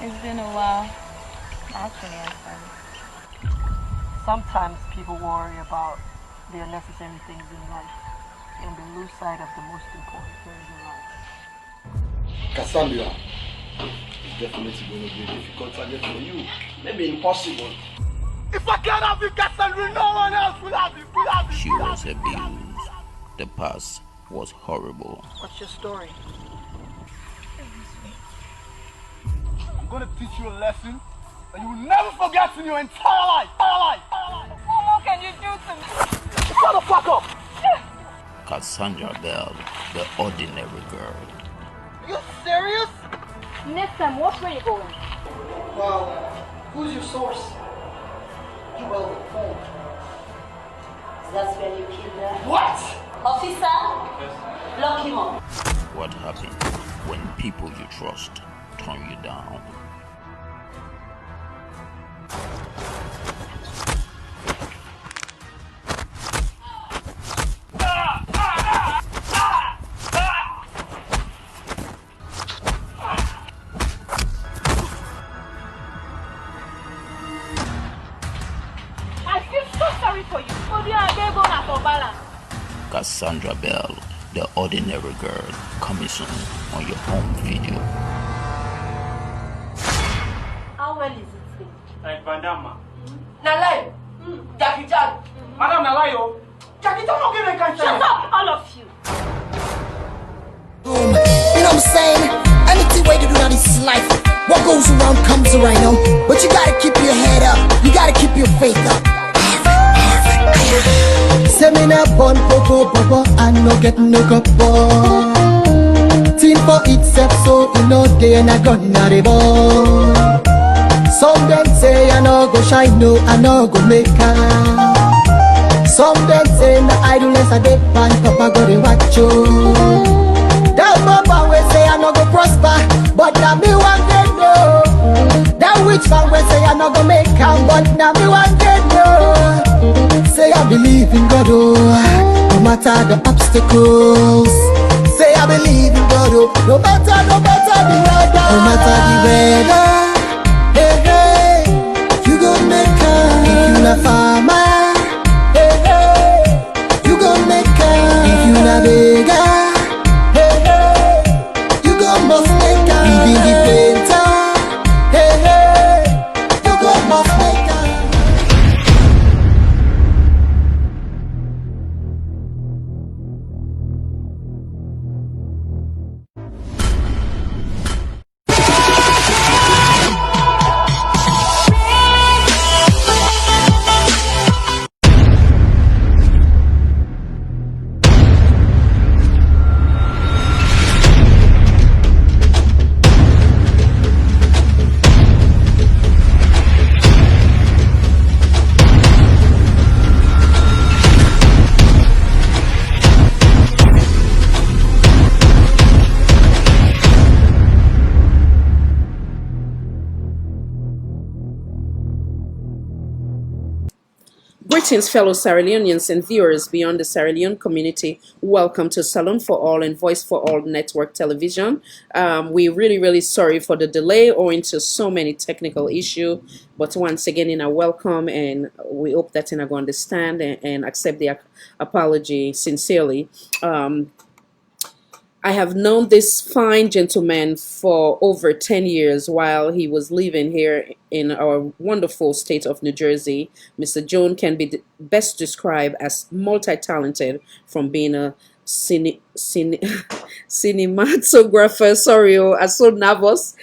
It's been a while. Actually, I said. Sometimes people worry about the unnecessary things in life and they lose sight of the most important things in life. Cassandra, it's definitely going to be a difficult target for you. Maybe impossible. If I can't have you, Cassandra, no one else will have you. She was abused. The past was horrible. What's your story? I'm going to teach you a lesson that you will never forget in your entire life. What more can you do to me? Shut the fuck up! Cassandra Bell, the ordinary girl. Are you serious? Next time, watch where you're going. Well, who's your source? You will be phone. That's when you killed her. What? Officer, lock him up. What happens when people you trust turn you down? Cassandra Bell, the ordinary girl, coming soon on your home video. How well is it? Like Vandama. Nalai, KHADIJA. Madam Nalayo. Jackie, don't not give me a cancer. Shut up, all of you. You know what I'm saying? Anything way to do that is life. What goes around comes around, you know? But you gotta keep your head up. You gotta keep your faith up. Seminar born popo and no get no couple. Team for itself, so you know they and I gonna the ball. Some them say I no go shine, no I no go make her. Some them say na idleness I dey pan, Papa go dey watch you. That Papa will say I no go prosper, but now me one day no. That witch man will say I no go make her, but now me one day no. Say I believe in God, oh, no matter the obstacles. Say I believe in God, oh, no matter the weather. No matter the weather, hey, hey, you gon' make her. If you not farmer, hey, hey, you gon' make her. If you not beggar, hey, hey, you gon' must make her. Even the painter, hey, hey, you gon' must make her. Greetings, fellow Sierra Leoneans and viewers beyond the Sierra Leone community. Welcome to Salon for All and Voice for All Network Television. We're really sorry for the delay owing to so many technical issues. But once again, in a welcome, and we hope that you go understand and accept the apology sincerely. I have known this fine gentleman for over 10 years while he was living here in our wonderful state of New Jersey. Mr. Jones can be best described as multi-talented, from being a cinematographer, sorry, I'm so nervous,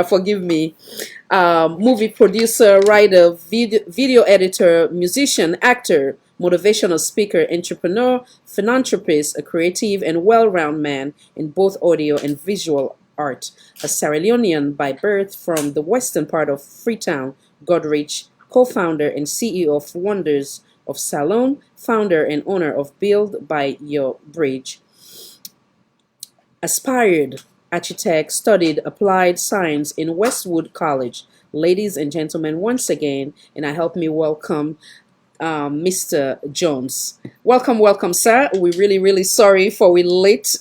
forgive me, movie producer, writer, video editor, musician, actor, motivational speaker, entrepreneur, philanthropist, a creative and well-rounded man in both audio and visual art. A Sierra Leonean by birth from the western part of Freetown, Goderich, co-founder and CEO of Wonders of Salon, founder and owner of Build by Your Bridge. Aspired architect, studied applied science in Westwood College. Ladies and gentlemen, once again, and I help me welcome Mr. Jones. Welcome, sir. We're really sorry for we late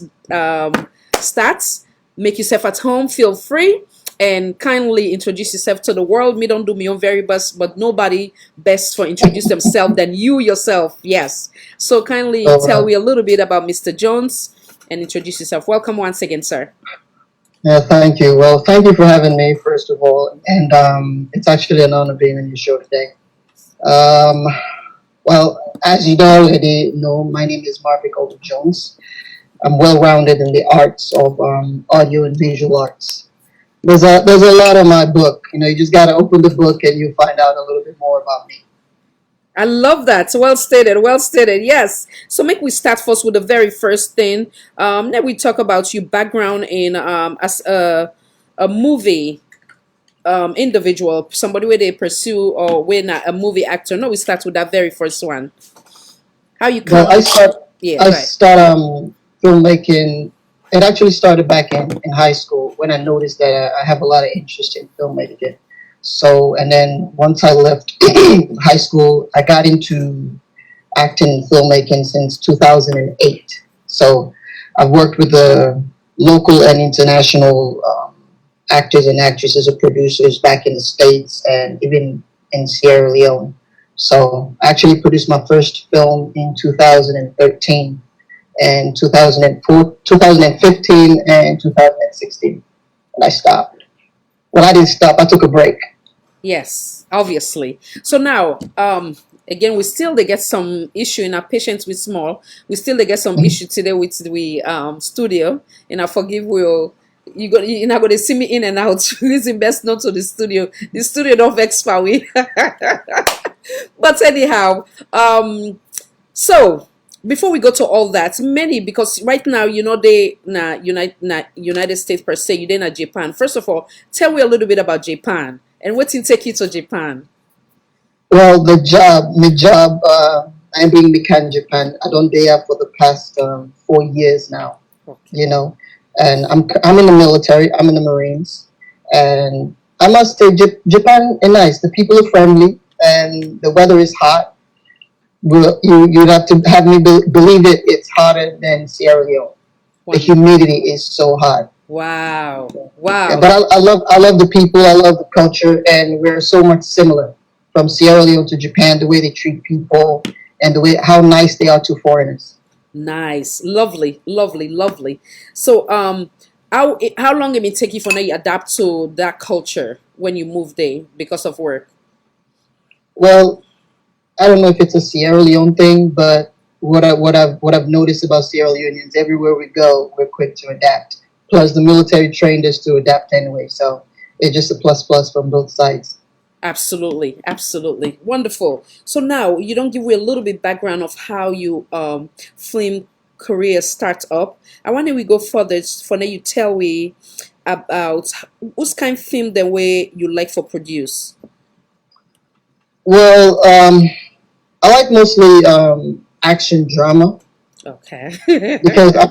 starts. Make yourself at home, feel free, and kindly introduce yourself to the world. Me don't do my own very best, but nobody best for introduce themselves than you yourself. Yes. So kindly tell me a little bit about Mr. Jones and introduce yourself. Welcome once again, sir. Yeah, thank you. Well, thank you for having me, first of all. And it's actually an honor being on your show today. Well, as you already know, my name is Marvic Olu Jones. I'm well-rounded in the arts of audio and visual arts. There's a lot in my book. You know, you just got to open the book and you find out a little bit more about me. I love that. Well stated. Well stated. Yes. So make we start first with the very first thing. Then we talk about your background in as a movie individual, somebody where they pursue or when a movie actor. No, we start with that very first one. How you come? Well, I right. start filmmaking. It actually started back in high school when I noticed that I have a lot of interest in filmmaking. So, and then once I left high school, I got into acting and filmmaking since 2008. So I've worked with the local and international actors and actresses and producers back in the States and even in Sierra Leone. So I actually produced my first film in 2013 and 2015 and 2016. And I stopped. Well, I didn't stop. I took a break. Yes, obviously. So now, again, we still they get some issue in our patients with small. We still they get some issue today with the studio. And I forgive will you're not gonna see me in and out. Listen best not to the studio. The studio don't vex for we. But anyhow, so before we go to all that, many because right now you know they United States per se, you didn't Japan. First of all, tell me a little bit about Japan. And what did take you to Japan? Well, my job, I'm being mechanic in Japan. I don't there for the past 4 years now. Okay. You know, and I'm in the military. I'm in the Marines, and I must say, Japan is nice. The people are friendly, and the weather is hot. Well, you'd have to have me believe it. It's hotter than Sierra Leone. Wow. The humidity is so hot. Wow! Wow! Yeah, but I love the people. I love the culture, and we're so much similar from Sierra Leone to Japan. The way they treat people and the way how nice they are to foreigners. Nice, lovely, lovely, lovely. So, how long did it take you for you to adapt to that culture when you moved there because of work? Well, I don't know if it's a Sierra Leone thing, but what I've noticed about Sierra Leoneans, everywhere we go, we're quick to adapt. Plus, the military trained us to adapt anyway, so it's just a plus from both sides. Absolutely, absolutely, wonderful. So now you don't give me a little bit background of how you film career starts up. I want we go further. For now, you tell me about whose kind of film the way you like for produce. Well, I like mostly action drama. Okay. Because I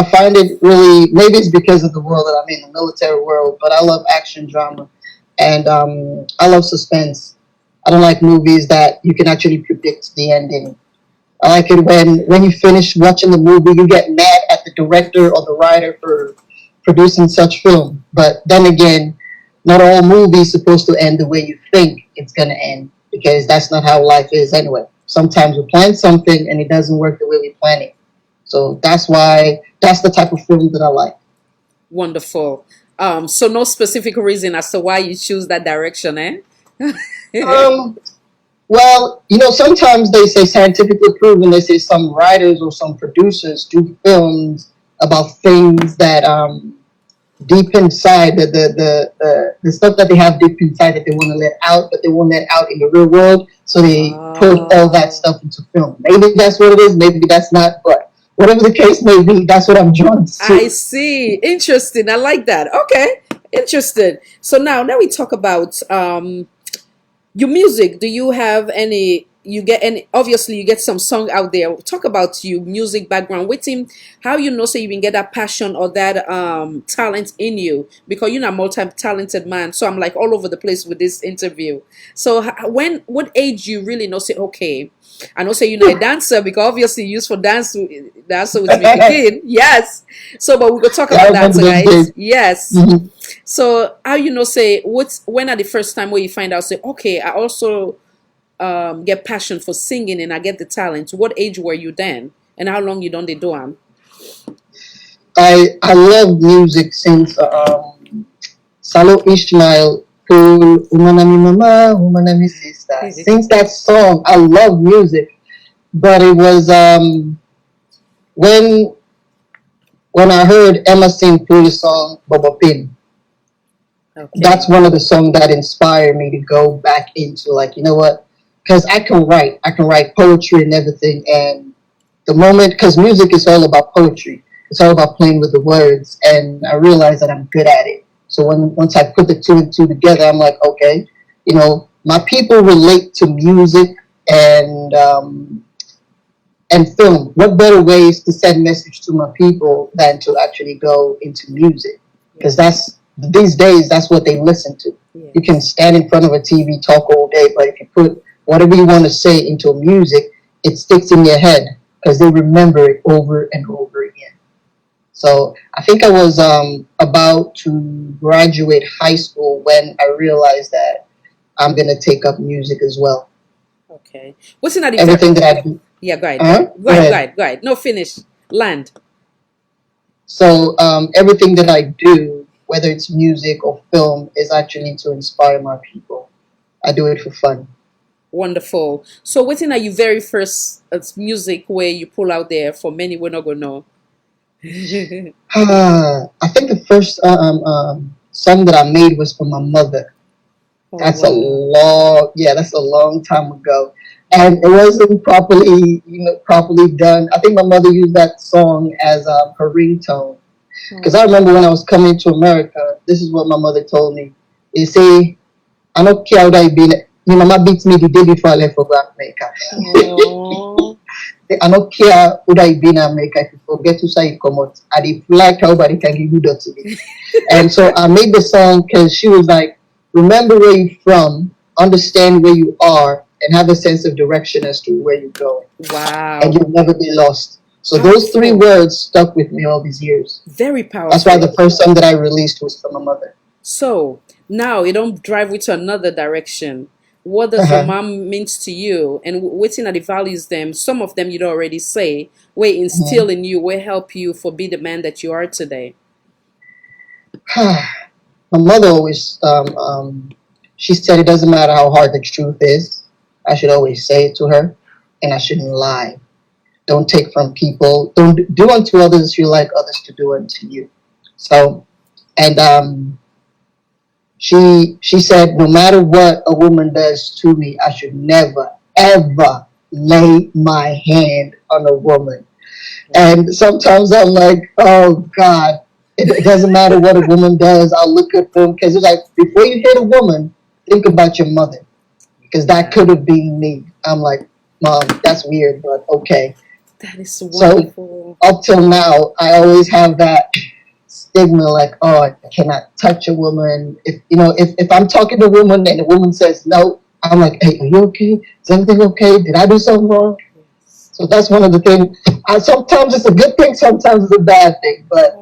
find it really, maybe it's because of the world that I'm in, the military world, but I love action drama and I love suspense. I don't like movies that you can actually predict the ending. I like it when you finish watching the movie, you get mad at the director or the writer for producing such film. But then again, not all movies supposed to end the way you think it's going to end because that's not how life is anyway. Sometimes we plan something and it doesn't work the way we plan it. So that's the type of film that I like. Wonderful. So no specific reason as to why you choose that direction, eh? Well, you know, sometimes they say scientifically proven. They say some writers or some producers do films about things that deep inside the stuff that they have deep inside that they want to let out, but they won't let out in the real world. So they put all that stuff into film. Maybe that's what it is. Maybe that's not. But whatever the case may be, that's what I'm drawn to. I see. Interesting. I like that. Okay. Interesting. So now we talk about your music. Do you have any you get, and obviously you get some song out there. Talk about you music background with him, how you know so you can get that passion or that talent in you, because you're not multi-talented man. So I'm like all over the place with this interview. So when what age you really know say okay, I know say you're not a dancer because obviously you used for dancer with me kid. Yes. So but we could talk about that, guys. Yes. So how you know say when are the first time where you find out say okay, I also get passion for singing and I get the talent. What age were you then, and how long you done the do am? I love music since Salo Ishmael, who Umanami Mama, Umanami Sister. Since that song, I love music, but it was when I heard Emma sing through the song Baba Pin. Okay. That's one of the songs that inspired me to go back into like, you know what? Because I can write poetry and everything. And the moment, because music is all about poetry, it's all about playing with the words. And I realized that I'm good at it. So once I put the two and two together, I'm like, okay, you know, my people relate to music and film. What better ways to send message to my people than to actually go into music? Because these days, that's what they listen to. Yeah. You can stand in front of a TV, talk all day, but if you put whatever you want to say into music, it sticks in your head because they remember it over and over again. So I think I was about to graduate high school when I realized that I'm going to take up music as well. Okay. What's in that? Everything that I do. Yeah, go ahead. Go ahead. No, finish. Land. So everything that I do, whether it's music or film, is actually to inspire my people. I do it for fun. Wonderful. So what are your very first music where you pull out there for many we're not gonna know? I think the first song that I made was for my mother. Oh, that's wow. That's a long time ago. And it wasn't properly done. I think my mother used that song as her ringtone. Because I remember when I was coming to America, this is what my mother told me. They say, I don't care how I been. My mama beats me the day before I left for America. I don't care who I been in America. If you forget to say it, come out. I did like how body can give you that to me. And so I made the song because she was like, remember where you're from, understand where you are, and have a sense of direction as to where you're going. Wow. And you'll never be lost. So those 3 words stuck with me all these years. Very powerful. That's why the first song that I released was for my mother. So now you don't drive with another direction. What does your mom means to you, and what's in the values them? Some of them you'd already say, will instill in you, will help you for be the man that you are today. My mother always, she said it doesn't matter how hard the truth is. I should always say it to her, and I shouldn't lie. Don't take from people. Don't do unto others as you like others to do unto you. So, and she said, no matter what a woman does to me, I should never, ever lay my hand on a woman. And sometimes I'm like, oh God, it doesn't matter what a woman does. I'll look at them because it's like, before you hit a woman, think about your mother, because that could have been me. I'm like, Mom, that's weird, but okay. That is wonderful. So up till now, I always have that stigma, like, oh, I cannot touch a woman. If I'm talking to a woman and the woman says no, I'm like, hey, are you okay? Is everything okay? Did I do something wrong? So that's one of the things. Sometimes it's a good thing, sometimes it's a bad thing. But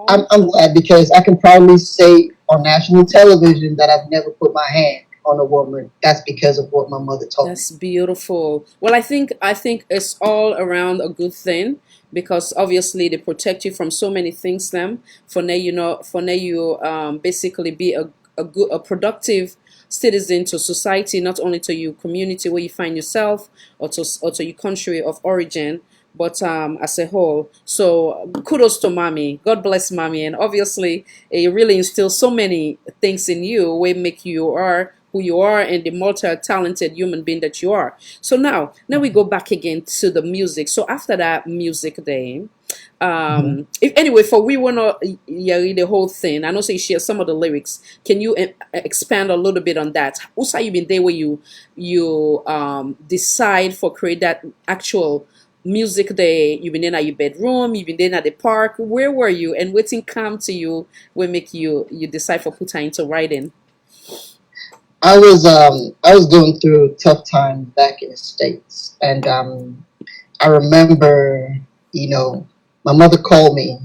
I'm glad because I can probably say on national television that I've never put my hand on a woman. That's because of what my mother told me. That's beautiful. Well, I think it's all around a good thing, because obviously they protect you from so many things. Them for now, you basically be a productive citizen to society, not only to your community where you find yourself, or to your country of origin, but as a whole. So kudos to mommy. God bless mommy. And obviously it really instills so many things in you where make you are who you are and the multi-talented human being that you are. So now we go back again to the music. So after that music day, Anyway, for we wanna read the whole thing. I know say share some of the lyrics. Can you expand a little bit on that? Also, you been there where you decide for create that actual music day. You been in at your bedroom. You been in at the park. Where were you? And what thing come to you will make you decide for put into writing? I was going through a tough time back in the States, and I remember, my mother called me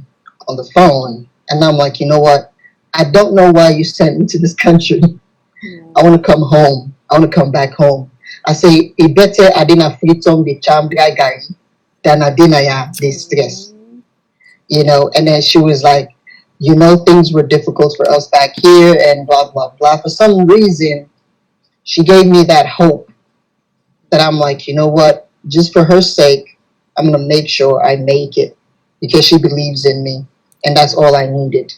on the phone, and I'm like, you know what? I don't know why you sent me to this country. I want to come home. I want to come back home. I say, it better I didn't freedom the charm guy than I didn't the stress. And then she was like, things were difficult for us back here and blah, blah, blah. For some reason, she gave me that hope that I'm like, you know what? Just for her sake, I'm going to make sure I make it because she believes in me. And that's all I needed.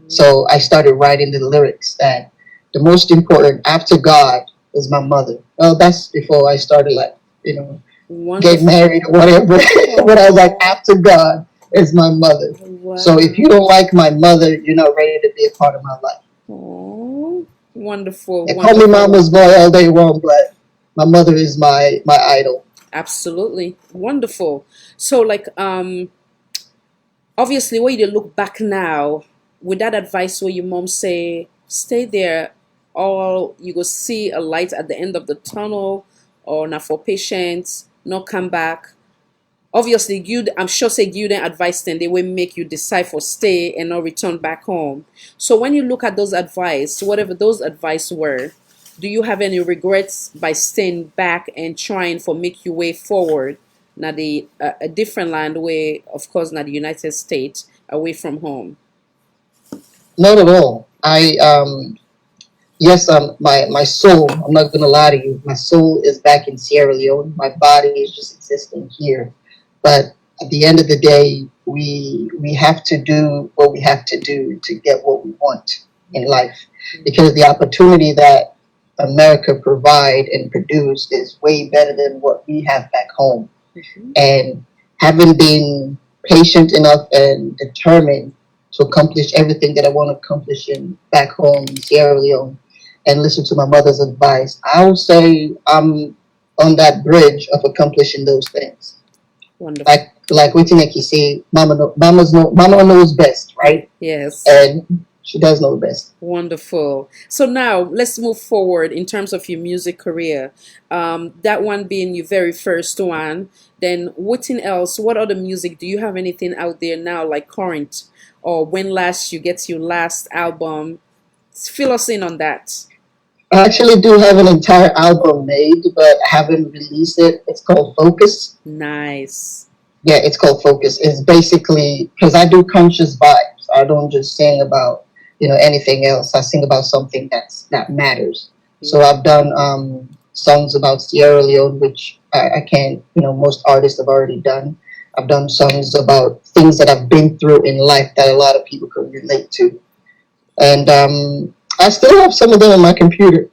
So I started writing the lyrics that the most important after God is my mother. Well, that's before I started get married or whatever. But I was like, after God is my mother. Wow. So if you don't like my mother, you're not ready to be a part of my life. Oh, wonderful. They call me mama's boy all day long, but my mother is my idol. Absolutely. Wonderful. So obviously when you look back now, with that advice where your mom say, stay there, or you go see a light at the end of the tunnel, or not for patients, not come back. Obviously, I'm sure say you then advice then they will make you decide for stay and not return back home. So when you look at those advice, whatever those advice were, do you have any regrets by staying back and trying for make your way forward? Now a different land way, of course, not the United States, away from home. Not at all. My soul, I'm not gonna lie to you, my soul is back in Sierra Leone. My body is just existing here. But at the end of the day, we have to do what we have to do to get what we want in life. Because the opportunity that America provide and produce is way better than what we have back home. And having been patient enough and determined to accomplish everything that I want to accomplish back home in Sierra Leone and listen to my mother's advice, I will say I'm on that bridge of accomplishing those things. Wonderful. Like what you say, mama knows best, right? Yes. And she does know best. Wonderful. So now let's move forward in terms of your music career. That one being your very first one. Then what else? What other music? Do you have anything out there now, like current, or when last you get your last album? Fill us in on that. I actually do have an entire album made, but I haven't released it. It's called Focus. Nice. Yeah, it's called Focus. It's basically because I do conscious vibes. I don't just sing about anything else. I sing about something that matters. So I've done songs about Sierra Leone, which I can't. Most artists have already done. I've done songs about things that I've been through in life that a lot of people could relate to, and I still have some of them on my computer.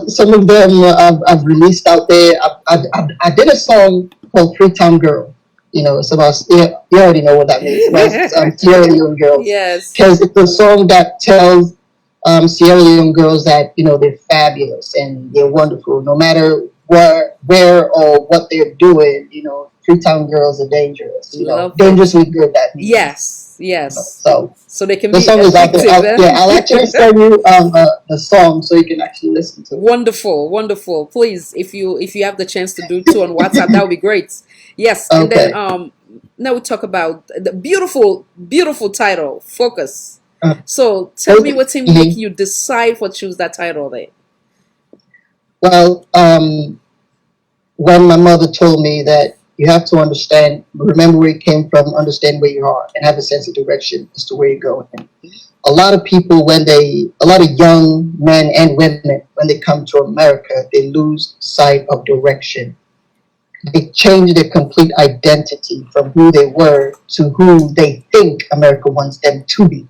Some of them I've released out there. I did a song called Freetown Girl. It's about, you already know what that means. It's about Sierra Leone girls. Yes. Because it's a song that tells Sierra Leone girls that, they're fabulous and they're wonderful. No matter where or what they're doing, Freetown girls are dangerous. Dangerously good, that means. Yes. So they can the be song is out there. effective. I'll actually send you the song so you can actually listen to it. Wonderful. Please, if you have the chance to do too on WhatsApp, that would be great. Yes. Okay. And then now we talk about the beautiful title, Focus. So tell me what make you decide for choose that title there. Well, when my mother told me that you have to remember where you came from, understand where you are, and have a sense of direction as to where you're going. A lot of people, a lot of young men and women, when they come to America, they lose sight of direction. They change their complete identity from who they were to who they think America wants them to be.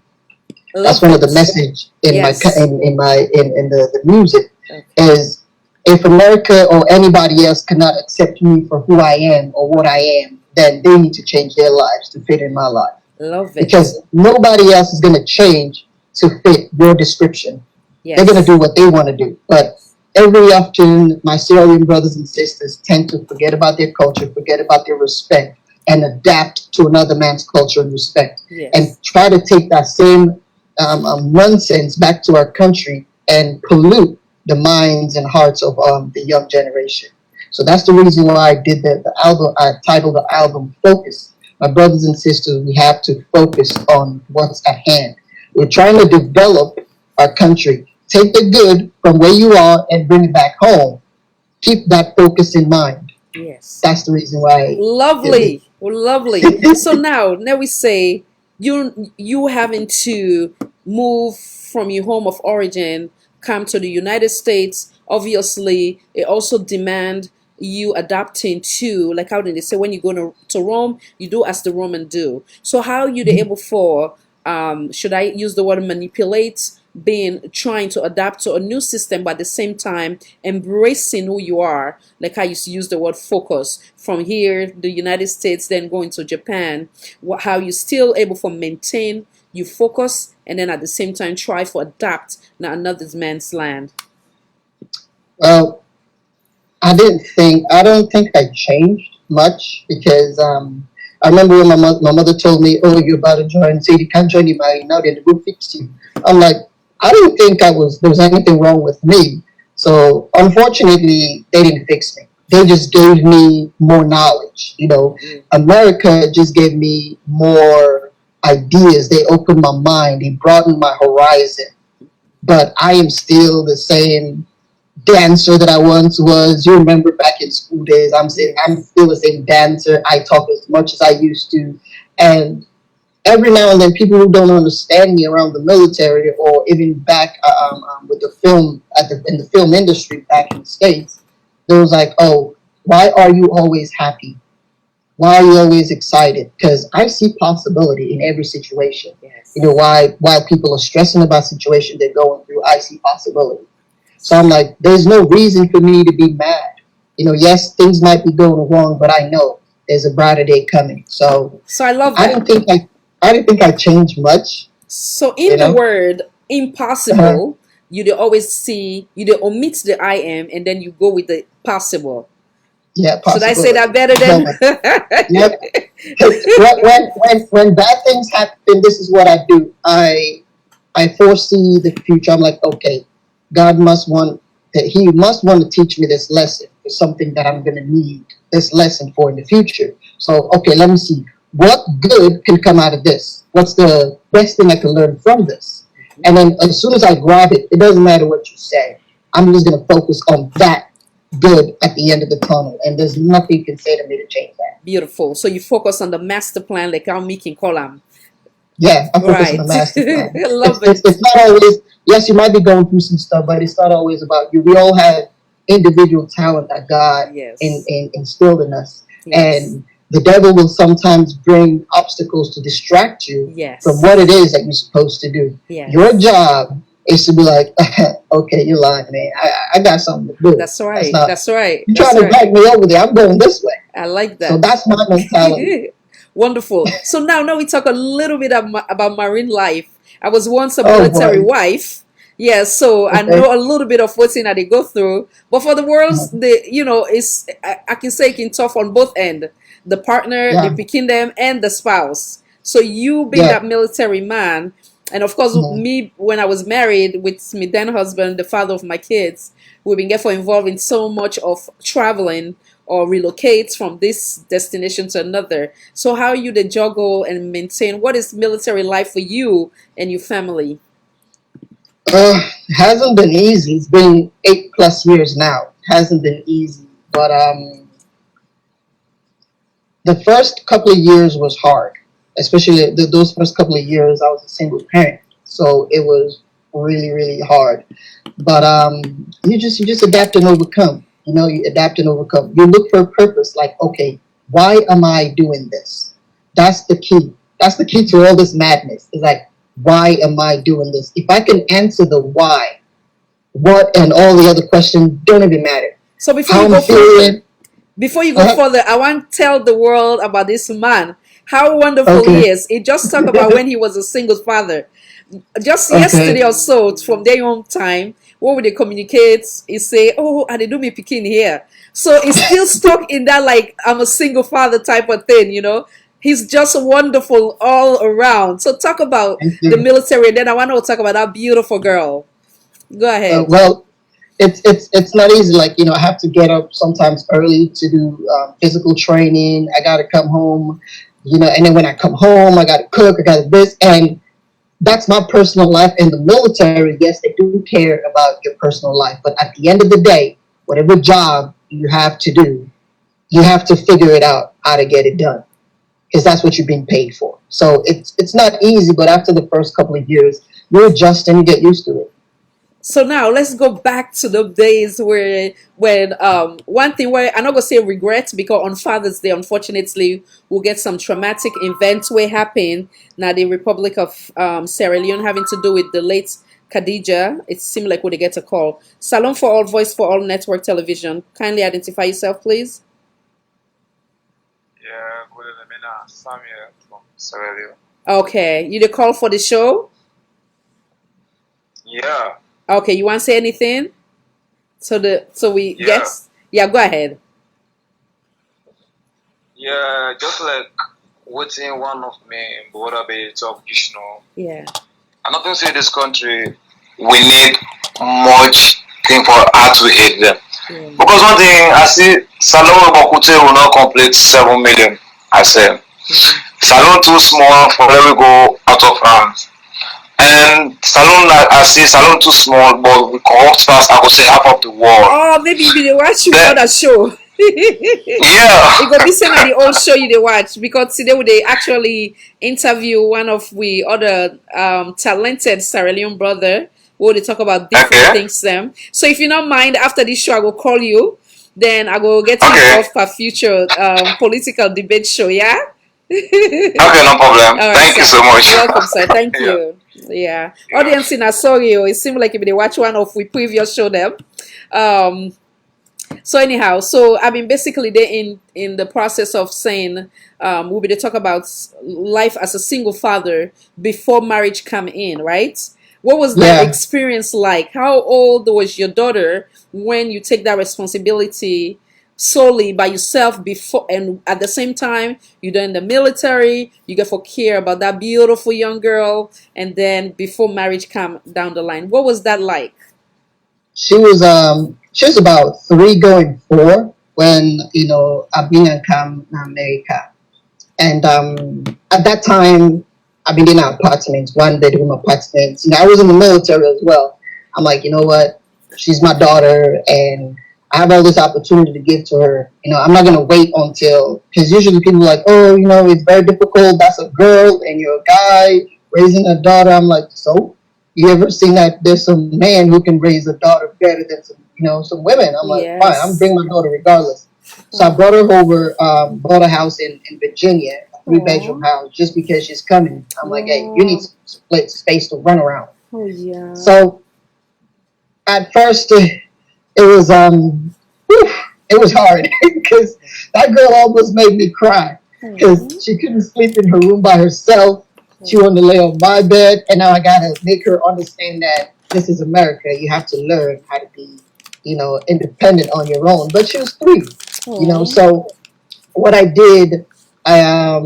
That's one of the message in the music is, if America or anybody else cannot accept me for who I am or what I am, then they need to change their lives to fit in my life. Love it. Because nobody else is going to change to fit your description. Yes. They're going to do what they want to do. But every afternoon, my Sierra Leone brothers and sisters tend to forget about their culture, forget about their respect, and adapt to another man's culture and respect. Yes. And try to take that same nonsense back to our country and pollute the minds and hearts of the young generation. So that's the reason why I did the album. I titled the album Focus. My brothers and sisters, we have to focus on what's at hand. We're trying to develop our country. Take the good from where you are and bring it back home. Keep that focus in mind. Yes. That's the reason why. Lovely. Lovely. So now we say you having to move from your home of origin, come to the United States. Obviously, it also demand you adapting to, like how did they say, when you go to Rome, you do as the Roman do. So how you able for, should I use the word manipulate, trying to adapt to a new system, but at the same time embracing who you are, like I used to use the word focus, from here, the United States, then going to Japan, how you still able to maintain you focus and then at the same time try to adapt to another man's land? Well, I don't think I changed much because I remember when my mother told me, "Oh, you're about to join, say you can't join anybody now, then we'll fix you." I'm like, I didn't think there was anything wrong with me. So unfortunately, they didn't fix me. They just gave me more knowledge. You know, America just gave me more ideas. They opened my mind. They broadened my horizon. But I am still the same dancer that I once was. You remember back in school days, I'm still the same dancer. I talk as much as I used to. And every now and then, people who don't understand me around the military or even back with the film in the film industry back in the States, they was like, "Oh, why are you always happy? Why are you always excited?" Because I see possibility in every situation. Yes. You know, while people are stressing about situations they're going through, I see possibility. So I'm like, there's no reason for me to be mad. You know, yes, things might be going wrong, but I know there's a brighter day coming. So I love that. I didn't think I changed much. So in the word impossible, you always see, you omit the I am and then you go with the possible. Yeah, possible. Should I say that better then? Yep. When bad things happen, this is what I do. I foresee the future. I'm like, okay, God must want to teach me this lesson. It's something that I'm going to need this lesson for in the future. So, okay, let me see. What good can come out of this? What's the best thing I can learn from this? And then as soon as I grab it, it doesn't matter what you say. I'm just going to focus on that good at the end of the tunnel. And there's nothing you can say to me to change that. Beautiful. So you focus on the master plan, like how Mickey call him. Yeah, I focus on the master plan. I love it. It's not always, yes, you might be going through some stuff, but it's not always about you. We all have individual talent that God instilled in us. Yes. And the devil will sometimes bring obstacles to distract you from what it is that you're supposed to do. Yes. Your job is to be like, okay, you're lying, man. I got something to do. That's right. That's right. You're trying to drag me over there. I'm going this way. I like that. So that's my mentality. Wonderful. So now we talk a little bit about marine life. I was once a military wife. Yeah, so I know a little bit of what's that they go through. But for the world, it's I can say it can tough on both ends. The partner, the picking them, and the spouse. So you being that military man, and of course me when I was married with my then husband, the father of my kids, we've been involved in so much of traveling or relocates from this destination to another. So how you juggle and maintain? What is military life for you and your family? It hasn't been easy. It's been 8+ years now. It hasn't been easy, but the first couple of years was hard, especially those first couple of years. I was a single parent, so it was really, really hard. But you just adapt and overcome. You know, you adapt and overcome. You look for a purpose. Like, okay, why am I doing this? That's the key. That's the key to all this madness. It's like, why am I doing this? If I can answer the why, what and all the other questions don't even matter. So before you go further, Before you go further, I want to tell the world about this man. How wonderful he is. He just talked about when he was a single father. Just yesterday or so, from their own time, what would they communicate? He say, "Oh, and they do me picking here." So he's still stuck in that like I'm a single father type of thing, you know. He's just wonderful all around. So talk about the military, and then I want to talk about that beautiful girl. Go ahead. Well, it's not easy. Like, I have to get up sometimes early to do physical training. I got to come home, and then when I come home, I got to cook. I got to this, and that's my personal life. In the military, yes, they do care about your personal life, but at the end of the day, whatever job you have to do, you have to figure it out how to get it done, because that's what you're being paid for. So it's not easy, but after the first couple of years, you adjust and you get used to it. So now let's go back to the days when one thing where I'm not gonna say regret, because on Father's Day, unfortunately, we'll get some traumatic events where happen now the Republic of Sierra Leone, having to do with the late KHADIJA. It seemed like when they get a call. Salon for All, Voice for All Network Television. Kindly identify yourself, please. Yeah, good evening. Samuel from Sierra Leone. Okay, you the call for the show? Yeah. Okay, you want to say anything? Yes? Yeah, go ahead. Yeah, just like waiting one of me in Border talk, Yeah. I'm not going to say this country, we need much thing for her to hate them. Yeah. Because one thing, I see Salon Bokute will not complete 7 million, I say. Salon too small for let me go out of hands. And Salon, I see Salon too small, but we corrupt fast, I could say half of the world. Oh, maybe you didn't watch you other show. Yeah. It could be same like the old show you they watch, because today they actually interview one of we other talented Sierra Leone brother where they talk about different things them. So if you don't mind, after this show I will call you, then I will get you involved for future political debate show, yeah? Okay, no problem. Right, Thank you so much. You're welcome, sir. Thank you. Yeah. Audience in Asorio, it seemed like if they watch one of we previous show them. So anyhow, so I mean basically they in the process of saying we'll be to talk about life as a single father before marriage come in, right? What was that experience like? How old was your daughter when you take that responsibility solely by yourself before, and at the same time you're in the military, you get for care about that beautiful young girl, and then before marriage come down the line? What was that like? She was about 3 going 4 when Abina came to America, and at that time I've been in an apartment, 1-bedroom apartment. I was in the military as well. I'm like, you know what? She's my daughter, and I have all this opportunity to give to her. I'm not gonna wait until, because usually people are like, oh, it's very difficult. That's a girl, and you're a guy raising a daughter. I'm like, so you ever seen that there's some man who can raise a daughter better than some women? I'm like, fine, I'm bringing my daughter regardless. So I brought her over, bought a house in Virginia, a 3-bedroom house, just because she's coming. I'm like, hey, you need split space to run around. Oh yeah. So at first it was hard because that girl almost made me cry because she couldn't sleep in her room by herself. She wanted to lay on my bed, and now I gotta make her understand that this is America. You have to learn how to be, independent on your own. But she was 3, So what I did, I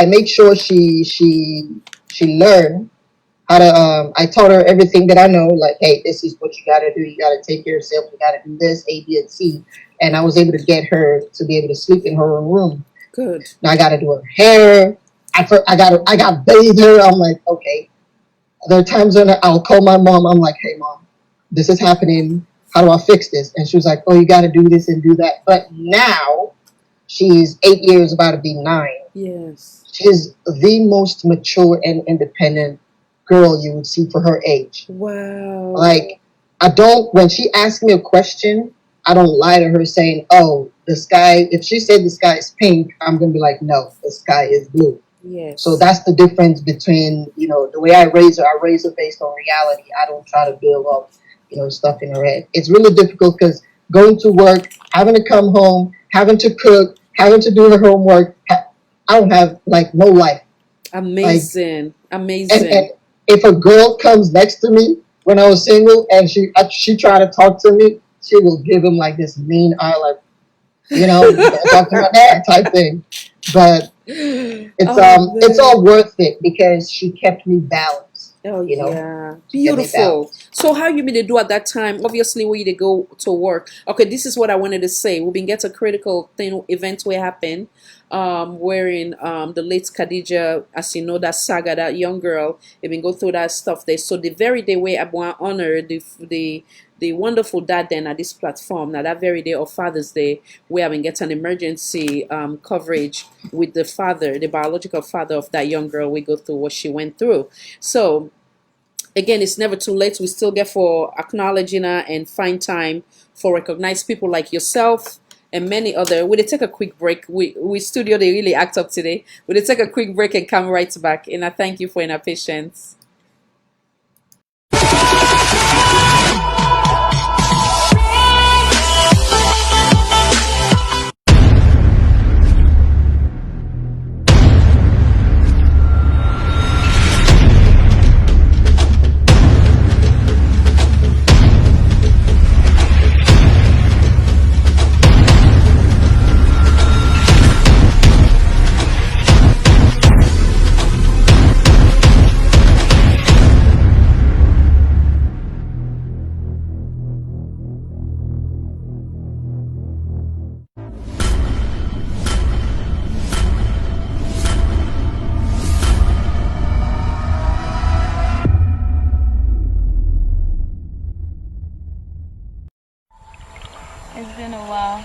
made sure she learned how to. I taught her everything that I know. Like, hey, this is what you gotta do. You gotta take care of yourself. You gotta do this, A, B, and C. And I was able to get her to be able to sleep in her own room. Good. Now I gotta do her hair. I got bathed her. I'm like, okay. There are times when I'll call my mom. I'm like, hey mom, this is happening. How do I fix this? And she was like, oh, you gotta do this and do that. But now she's 8 years, about to be 9. Yes. She's the most mature and independent girl you would see for her age. Wow. Like, when she asks me a question, I don't lie to her saying, oh, the sky, if she said the sky is pink, I'm going to be like, no, the sky is blue. Yes. So that's the difference between, the way I raise her based on reality. I don't try to build up, stuff in her head. It's really difficult because going to work, having to come home, having to cook, having to do her homework. I don't have like no life. Amazing, And if a girl comes next to me when I was single and she tried to talk to me, she will give him like this mean eye, like, you know, talk to my dad type thing. But it's all worth it because she kept me balanced. Oh, you know, yeah. Beautiful. So how you mean to do at that time? Obviously, we need to go to work. Okay, this is what I wanted to say. We've been get a critical thing event where happen, wherein the late KHADIJA, as you know, that saga, that young girl, they been go through that stuff there. So the very day where I want to honor the wonderful dad then at this platform, now that very day of Father's Day, we have been getting emergency coverage with the father, the biological father of that young girl. We go through what she went through. So again, it's never too late. We still get for acknowledging her and find time for recognize people like yourself and many other. We'll take a quick break. We studio, they really act up today. We'll take a quick break and come right back. And I thank you for your patience. It's been a while.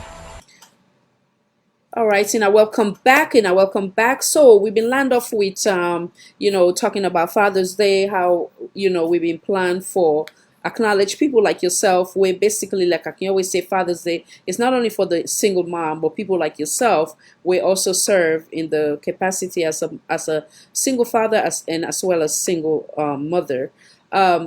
All right, and I welcome back. So we've been land off with you know, talking about Father's Day, how, you know, we've been planned for acknowledge people like yourself, where basically, like I can always say, Father's Day is not only for the single mom, but people like yourself, we also serve in the capacity as a single father as well as single mother.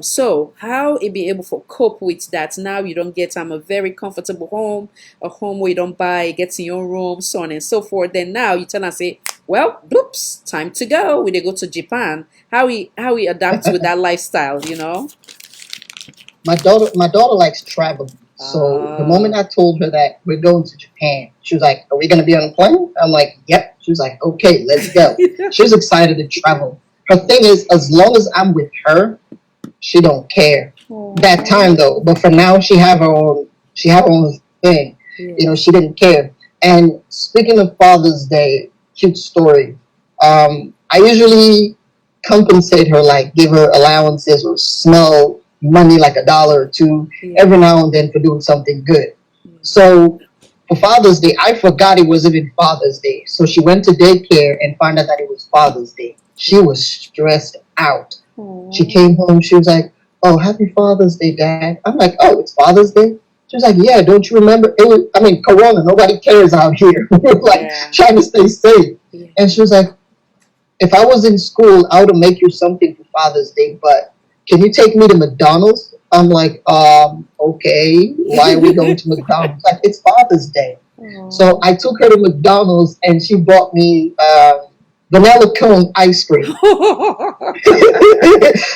So how it be able to cope with that? Now you don't get a very comfortable home, a home where you don't buy, gets in your room, so on and so forth. Then now you tell and say, well, oops, time to go. We go to Japan. How we adapt with that lifestyle, you know? My daughter likes traveling. So the moment I told her that we're going to Japan, she was like, "Are we going to be on a plane?" I'm like, "Yep." She was like, "Okay, let's go." She was excited to travel. Her thing is, as long as I'm with her, she don't care. That time though, but for now, she have her own thing. You know, she didn't care. And speaking of Father's Day, cute story. I usually compensate her, like give her allowances or small money, like $1 or $2 every now and then for doing something good. So for Father's Day, I forgot it was even Father's Day. So she went to daycare and found out that it was Father's Day. She was stressed out. She came home. She was like, "Oh, happy Father's Day, Dad." I'm like, "Oh, it's Father's Day?" She was like, "Yeah, don't you remember? It was, I mean, Corona. Nobody cares out here. We're like trying to stay safe." And she was like, "If I was in school, I would make you something for Father's Day, but can you take me to McDonald's?" I'm like, okay, why are we going to McDonald's? Like, it's Father's Day. So I took her to McDonald's and she bought me vanilla cone ice cream.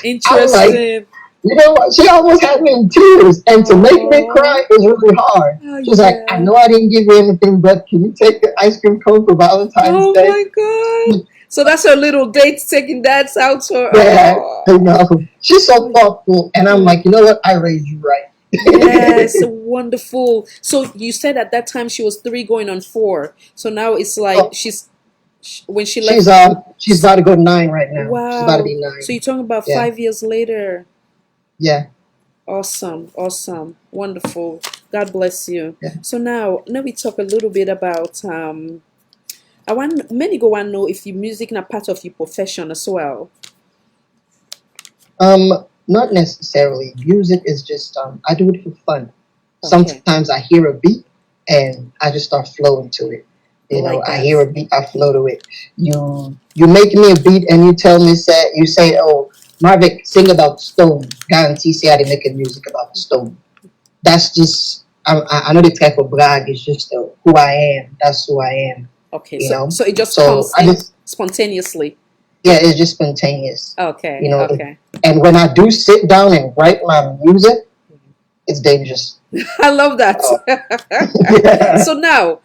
Interesting. Like, you know what? She almost had me in tears. And to make me cry is really hard. She was like, "I know I didn't give you anything, but can you take the ice cream cone for Valentine's Day?" Oh my God. So that's her little date, taking dads out for. Yeah, you know, she's so thoughtful, and I'm like, you know what? I raised you right. Yes, wonderful. So you said at that time she was 3 going on 4. So now it's like when she left. She's about to go 9 right now. Wow. She's about to be 9. So you're talking about 5 years later. Yeah. Awesome, wonderful. God bless you. Yeah. So now we talk a little bit about I want many go and know if your music is part of your profession as well. Not necessarily. Music is just I do it for fun. Okay. Sometimes I hear a beat and I just start flowing to it. You know, I hear a beat, I flow to it. You make me a beat and you tell me you say, "Oh, Marvic, sing about stone." Guarantee say I didn't make a music about stone. That's just I know the type of brag is just who I am. That's who I am. Okay, You so know. so it just So comes I in just spontaneously. yeah, it's just spontaneous. Okay, You know. okay. And when I do sit down and write my music, it's dangerous. I love that. Yeah. So now,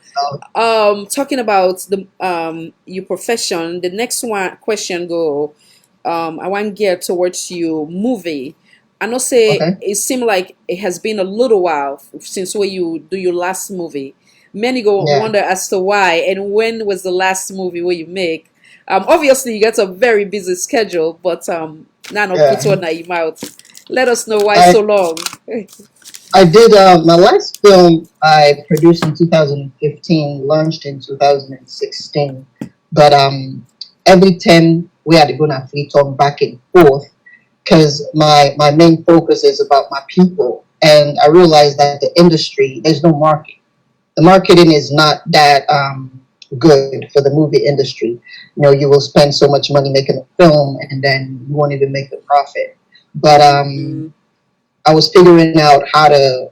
So, talking about the your profession, the next one question go. I want to get towards you movie. I know say okay. it seemed like it has been a little while since where you do your last movie. Many go Yeah. wonder as to why and when was the last movie where you make. Obviously you got a very busy schedule, but now no put Yeah. one in your mouth. Let us know why I so long. I did my last film I produced in 2015, launched in 2016. But every time we had to go on free talk back and forth because my main focus is about my people, and I realized that the industry there's no market. The marketing is not that good for the movie industry. You know, you will spend so much money making a film, and then you won't even make the profit. But Mm, I was figuring out how to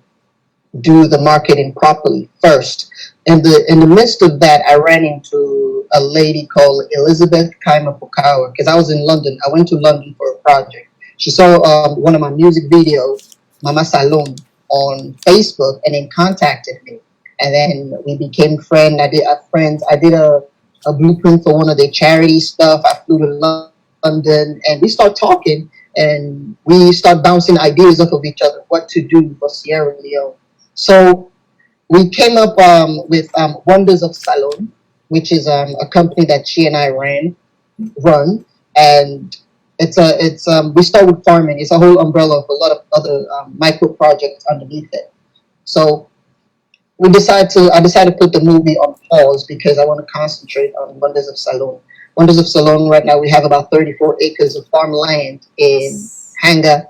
do the marketing properly first. In the midst of that, I ran into a lady called Elizabeth Kaima Pokawa because I was in London. I went to London for a project. She saw one of my music videos, Mama Salon, on Facebook, and then contacted me. And then we became friends. I did a blueprint for one of their charity stuff. I flew to London, and we start talking, and we start bouncing ideas off of each other, what to do for Sierra Leone. So we came up with Wonders of Salon, which is a company that she and I run, and we start with farming. It's a whole umbrella of a lot of other micro projects underneath it. So I decided to put the movie on pause because I want to concentrate on Wonders of Salon. Wonders of Salon right now we have about 34 acres of farmland in Hanga,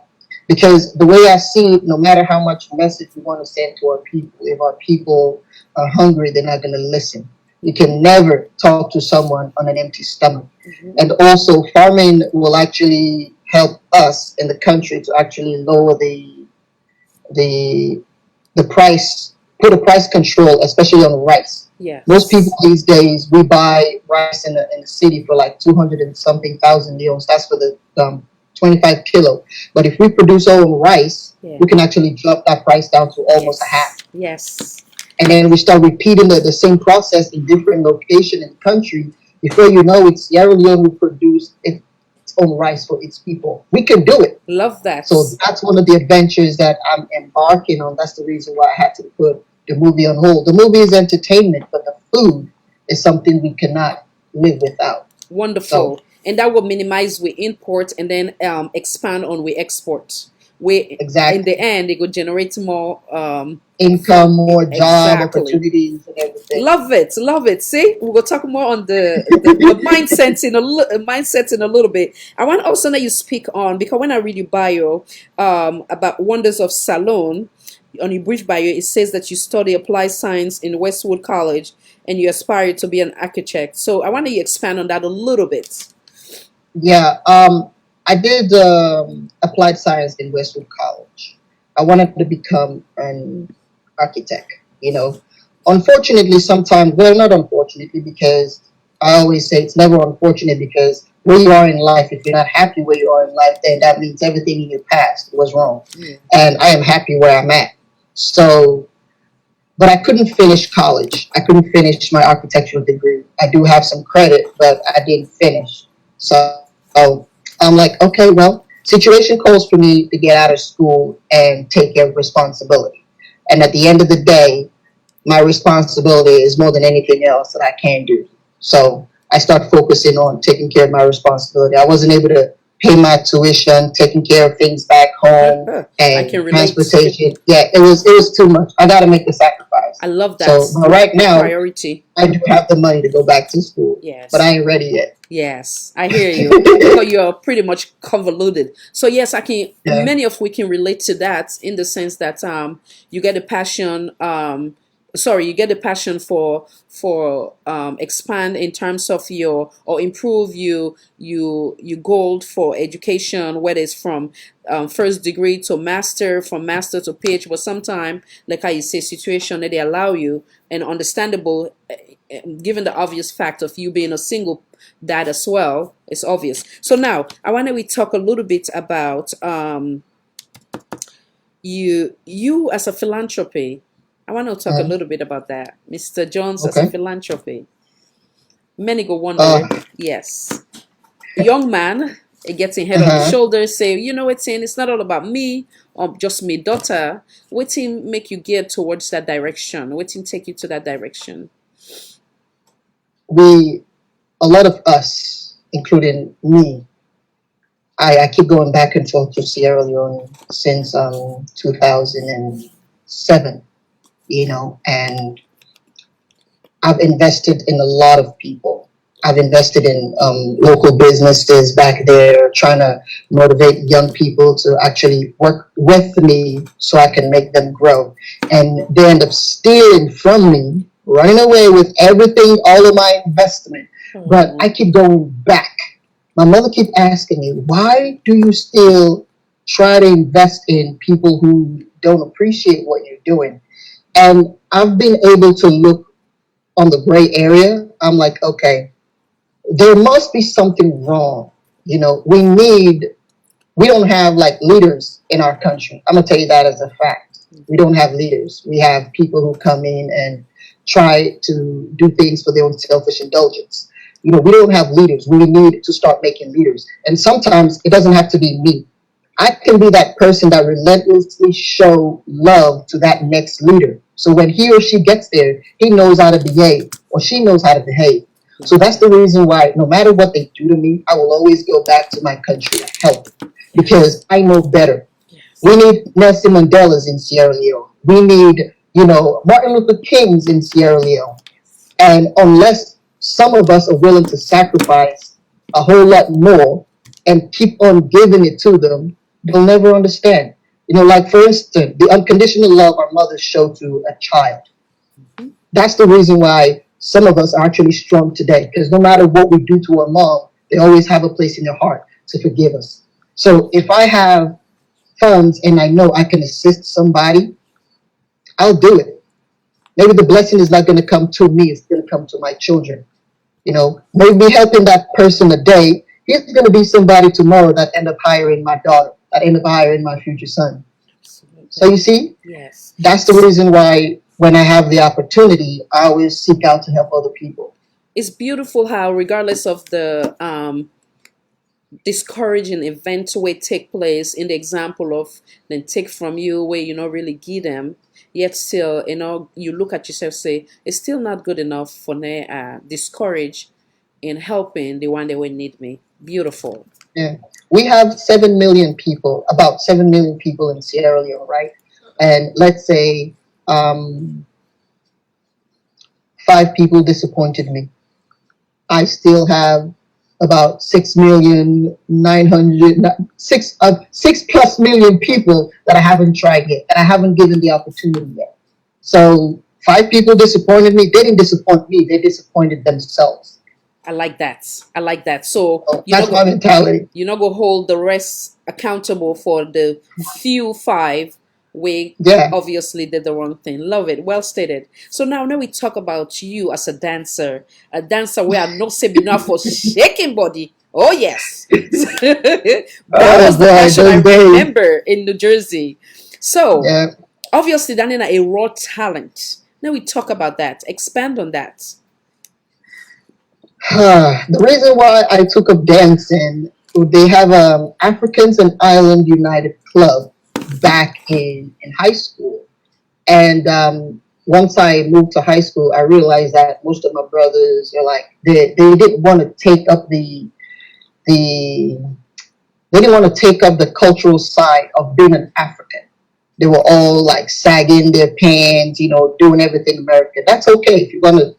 because the way I see it, no matter how much message we want to send to our people, if our people are hungry, they're not going to listen. You can never talk to someone on an empty stomach. And also, farming will actually help us in the country to actually lower the the price, put a price control, especially on rice. yes. Most people these days, we buy rice in the city for like 200 and something thousand leons. That's for the 25 kilo. But if we produce our own rice, Yeah. we can actually drop that price down to almost a half. Yes. And then we start repeating the same process in different locations in the country. Before you know it, Sierra Leone will produce its own rice for its people. We can do it. Love that. So that's one of the adventures that I'm embarking on. That's the reason why I had to put the movie on hold. The movie is entertainment, but the food is something we cannot live without. Wonderful. So, And that will minimize we import and then expand on we export. We exactly. in the end it will generate more Income, more job exactly. opportunities, and everything. Love it, love it. See, we're gonna talk more on the mindset in a little bit. I want also that you speak on, because when I read your bio about Wonders of Salon, on your brief bio, it says that you study applied science in Westwood College and you aspire to be an architect. So I want you to expand on that a little bit. Yeah, I did applied science in Westwood College. I wanted to become an architect. You know, unfortunately, sometimes, well, not unfortunately, because I always say it's never unfortunate, because where you are in life, if you're not happy where you are in life, then that means everything in your past was wrong. Yeah. And I am happy where I'm at. So, but I couldn't finish college. I couldn't finish my architectural degree. I do have some credit, but I didn't finish. So I'm like, okay, well, situation calls for me to get out of school and take care of responsibility. And at the end of the day, my responsibility is more than anything else that I can do. So I start focusing on taking care of my responsibility. I wasn't able to pay my tuition, taking care of things back home, I and can relate. transportation. Yeah, it was too much. I got to make the sacrifice. I love that. So, but right now, priority. I do have the money to go back to school. Yes. But I ain't ready yet. Yes, I hear you. Because you're pretty much convoluted. So yes, I can. Yeah. Many of we can relate to that in the sense that you get a passion sorry, you get the passion for expand in terms of your, or improve you goal for education, whether it's from first degree to master, from master to PhD, but sometimes, like how you say, situation that they allow you, and understandable, given the obvious fact of you being a single dad as well, it's obvious. So now I want to we talk a little bit about you as a philanthropy. I want to talk a little bit about that, Mr. Jones, as a philanthropy. Many go wonder, yes, young man, it gets in head on the shoulders, say, you know, it's not all about me or just me daughter. What him make you gear towards that direction? What him take you to that direction? A lot of us, including me, I keep going back and forth to Sierra Leone since 2007, you know, and I've invested in a lot of people. I've invested in local businesses back there, trying to motivate young people to actually work with me so I can make them grow. And they end up stealing from me, running away with everything, all of my investment. But I keep going back. My mother keeps asking me, why do you still try to invest in people who don't appreciate what you're doing? And I've been able to look on the gray area. I'm like, okay, there must be something wrong. You know, we don't have like leaders in our country. I'm gonna tell you that as a fact. We don't have leaders. We have people who come in and try to do things for their own selfish indulgence. You know, we don't have leaders. We need to start making leaders. And sometimes it doesn't have to be me. I can be that person that relentlessly show love to that next leader. So when he or she gets there, he knows how to behave, or she knows how to behave. So that's the reason why no matter what they do to me, I will always go back to my country to help, because I know better. We need Nelson Mandela's in Sierra Leone. We need, you know, Martin Luther King's in Sierra Leone. And unless some of us are willing to sacrifice a whole lot more and keep on giving it to them, they'll never understand. You know, like for instance, the unconditional love our mothers show to a child. That's the reason why some of us are actually strong today, because no matter what we do to our mom, they always have a place in their heart to forgive us. So if I have funds and I know I can assist somebody, I'll do it. Maybe the blessing is not going to come to me, it's going to come to my children. You know, maybe helping that person a day, he's going to be somebody tomorrow that end up hiring my daughter, that end up hiring my future son. Absolutely. So you see, yes, that's the reason why when I have the opportunity, I always seek out to help other people. It's beautiful how, regardless of the discouraging events where take place, in the example of then take from you where you not really give them, yet still, you know, you look at yourself, say it's still not good enough for me discourage in helping the one that will need me. Beautiful. Yeah, we have 7 million people, about 7 million people in Sierra Leone, right? And let's say 5 people disappointed me. I still have about 6 plus million people that I haven't tried yet, that I haven't given the opportunity yet. So 5 people disappointed me. They didn't disappoint me. They disappointed themselves. I like that. I like that. So that's my mentality. You're not going to hold the rest accountable for the few 5 we obviously did the wrong thing. Love it. Well stated. So now we talk about you as a dancer where I'm not saying enough for shaking body. Oh yes. That was the passion I remember in New Jersey. So obviously Danina a raw talent. Now we talk about that. Expand on that. The reason why I took up dancing, they have Africans and Island United Club back in high school. And once I moved to high school, I realized that most of my brothers are like, they didn't want to take up they didn't want to take up the cultural side of being an African. They were all like sagging their pants, you know, doing everything American. That's okay if you want to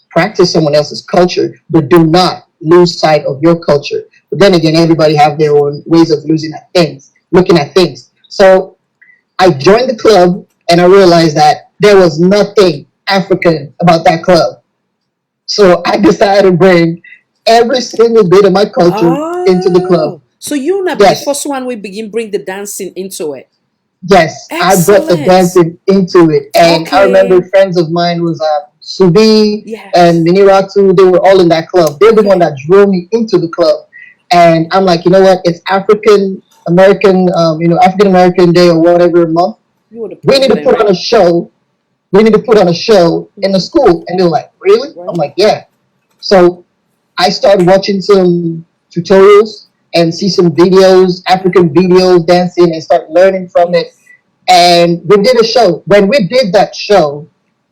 practice someone else's culture, but do not lose sight of your culture. But then again, everybody have their own ways of looking at things. So I joined the club and I realized that there was nothing African about that club. So I decided to bring every single bit of my culture into the club. Oh, so you not be the Yes, first one we begin bring the dancing into it. yes, I brought the Excellent. dancing into it, and I remember Okay. friends of mine was Subi and Yes. Miniratu. They were all in that club. They're the one Okay. that drove me into the club, and I'm like, you know what? It's African American, African American Day or whatever month. You were the We need to president, put on right? a show. We need to put on a show in the school, and they're like, really? I'm Right. like, yeah. So I started watching some tutorials and see some videos, African videos, dancing, and start learning from it. Yes. And we did a show. When we did that show,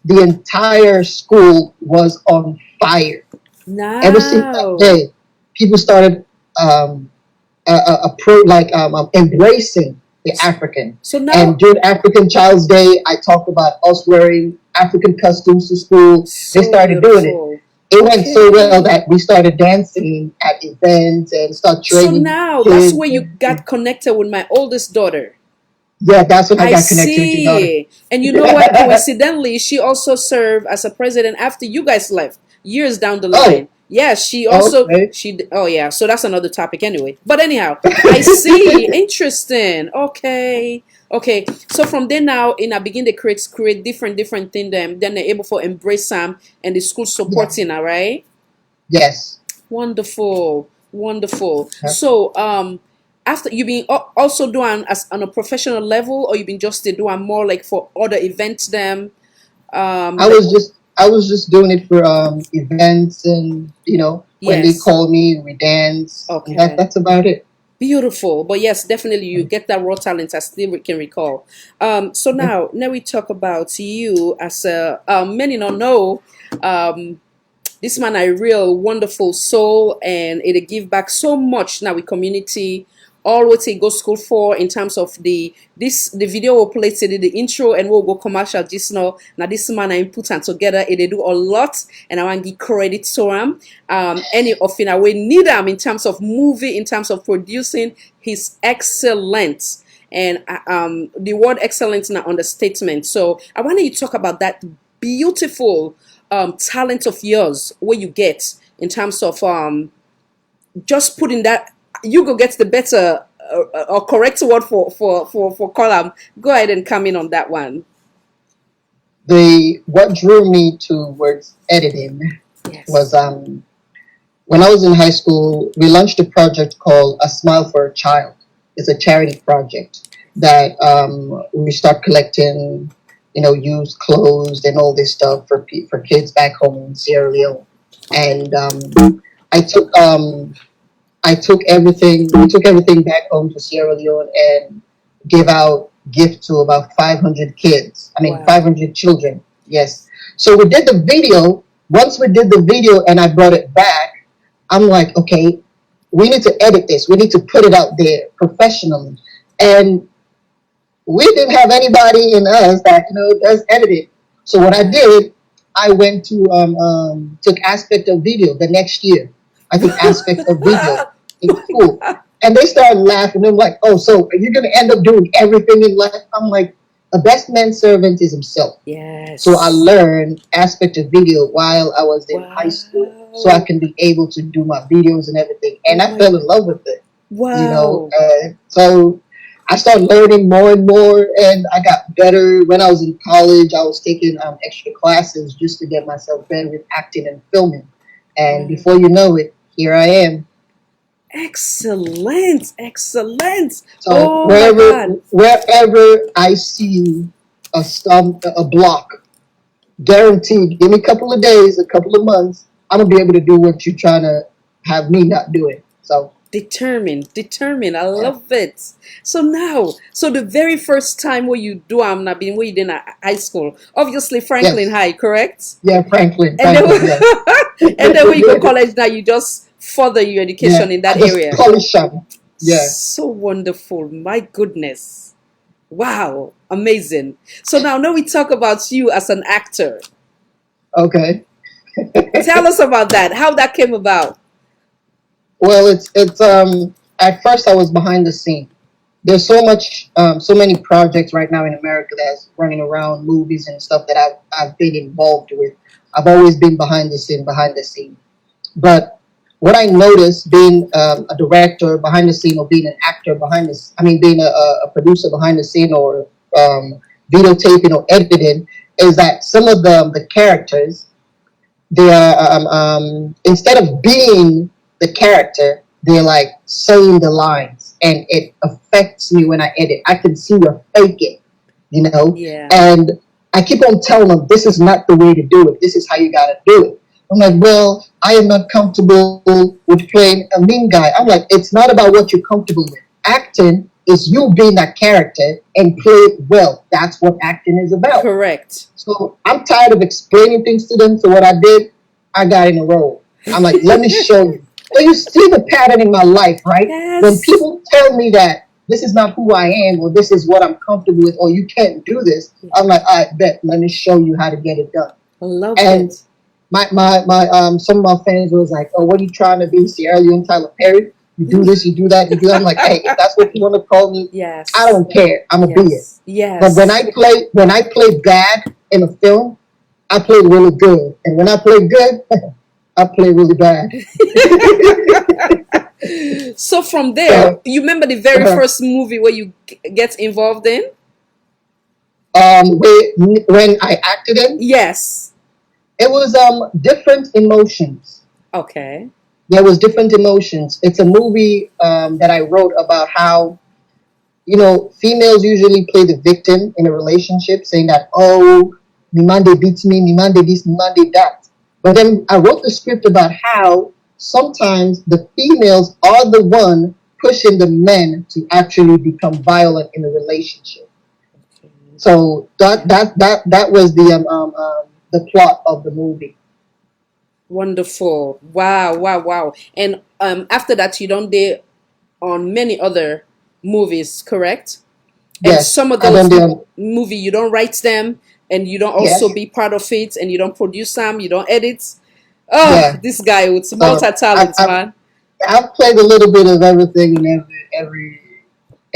the entire school was on fire. Ever since that Now. day, people started um, embracing the African. So And now, during African Child's Day, I talked about us wearing African costumes to school. They so started doing it. beautiful. It went so well Okay. that we started dancing at events and start So training now that's kids. where you got connected with my oldest daughter. Yeah, that's when I I got connected with your daughter. see. And you know what? Coincidentally, she also served as a president after you guys left, years down the Oh, line. Yeah, she also okay. oh yeah, so that's another topic anyway. But anyhow, I see. Interesting. Okay. Okay. So from there now, I begin to create different things then they're able to embrace them and the school Yeah. supporting her, right? Yes. Wonderful, wonderful. Yeah. So, after you been also doing as on a professional level, or you been just doing more like for other events, them, I like was just I was just doing it for events, and when they yes, call me, we dance, and okay, that's about it. beautiful. But yes, definitely you get that raw talent. I still can recall. So Yeah. now we talk about you as a many don't know. Um, this man a real wonderful soul and it give back so much now with community all what he go school for in terms of the video will play today the intro and we'll go commercial just now this man I put and together it they do a lot and I want to give credit to him any of in a way need him in terms of movie in terms of producing he's excellent and the word excellence is an understatement so I want you to talk about that beautiful talent of yours where you get in terms of just putting that you go get the better or correct word for column go ahead and come in on that one. The what drew me towards editing was Yes. when I was in high school, we launched a project called A Smile for a Child. It's a charity project that we start collecting, used clothes and all this stuff for kids back home in Sierra Leone. And I took I took everything. We took everything back home to Sierra Leone and gave out gifts to about 500 kids. I mean, Wow. 500 children. Yes. So we did the video. Once we did the video and I brought it back, I'm like, okay, we need to edit this. We need to put it out there professionally. And we didn't have anybody in us that does editing. So what I did, I went to took aspect of video the next year. I took aspect of video in school, and they started laughing. They're like, "Oh, so are you gonna end up doing everything in life?" I'm like, "The best man's servant is himself." So I Yes. learned aspect of video while I was in high school, so I Wow. can be able to do my videos and everything. And Oh I my fell in love with it, wow. So I started learning more and more, and I got better. When I was in college, I was taking extra classes just to get myself better with acting and filming. And Wow. before you know it, here I am. Excellent. Excellent. So Oh my wherever God. wherever I see a block, guaranteed, give me a couple of days, a couple of months, I'm gonna be able to do what you're trying to have me not do it. So Determined. I yeah, love it. So now, so the very first time where you do Nabi, where you did in high school, obviously Franklin yes, High, correct? yeah, Franklin, And then, yes. and then when you go college now, you just further your Yeah, education in I that just area. polish them. Yeah. So wonderful. My goodness. Wow. Amazing. So now we talk about you as an actor. Okay. Tell us about that. How that came about. Well, it's at first I was behind the scene. there's so many projects right now in America that's running around, movies and stuff that I've been involved with. I've always been behind the scene. But what I noticed being a director behind the scene, or being an actor behind this, I mean, being a producer behind the scene, or videotaping or editing, is that some of the characters, they are instead of being the character, they're like saying the lines, and it affects me when I edit. I can see you're faking, Yeah. and I keep on telling them, this is not the way to do it. This is how you gotta do it. I'm like, well, I am not comfortable with playing a mean guy. I'm like, it's not about what you're comfortable with. Acting is you being that character and play it well. That's what acting is about. Correct. So I'm tired of explaining things to them. So what I did, I got in a role. I'm like, let me show you. So you see the pattern in my life, right? Yes. When people tell me that this is not who I am, or this is what I'm comfortable with, or you can't do this, I'm like, I bet, let me show you how to get it done. I love And it. my some of my fans was like, oh, what are you trying to be, Sierra Leone, Tyler Perry? You do this, you do that, you do that. I'm like, hey, if that's what you want to call me, Yes. I don't care. I'm gonna be it. Yes. But when I play bad in a film, I play really good. And when I play good, I play really bad. So from there, you remember the very first movie where you get involved in? When I acted in? Yes. It was different emotions. Okay. There was different emotions. It's a movie that I wrote about how, females usually play the victim in a relationship, saying that, oh, mi man they beat me, mi man they this, mi man they that. But then I wrote the script about how sometimes the females are the one pushing the men to actually become violent in a relationship. So that was the plot of the movie. Wonderful. Wow. And after that, you don't did on many other movies, correct? And Yes, some of those movie you don't write them, and you don't also be part of it, and you don't produce them, you don't edit. Oh, Yeah. this guy with multi-talent, man. I've played a little bit of everything in every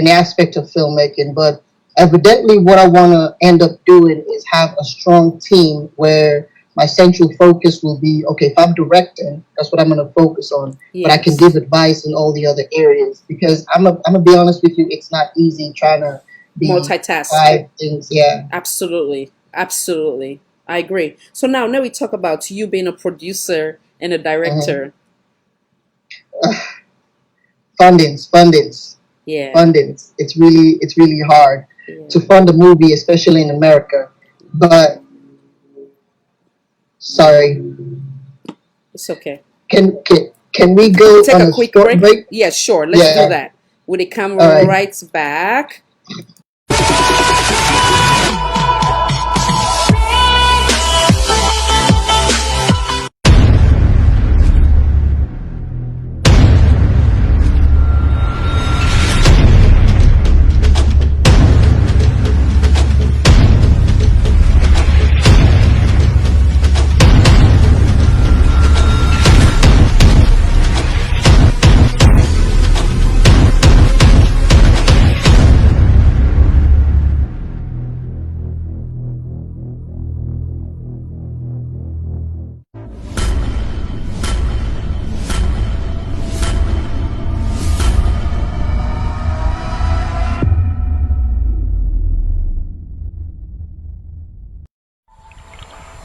aspect of filmmaking, but evidently what I want to end up doing is have a strong team where my central focus will be, okay, if I'm directing, that's what I'm going to focus on. Yes. But I can give advice in all the other areas, because I'm gonna be honest with you, it's not easy trying to be multitask 5 things. Yeah. Absolutely. I agree. So now we talk about you being a producer and a director. Fundings. Yeah. Fundings. It's really hard to fund a movie, especially in America. But sorry. It's okay. Can we go take on a quick break? Yeah, sure. Let's do that. With the camera right back.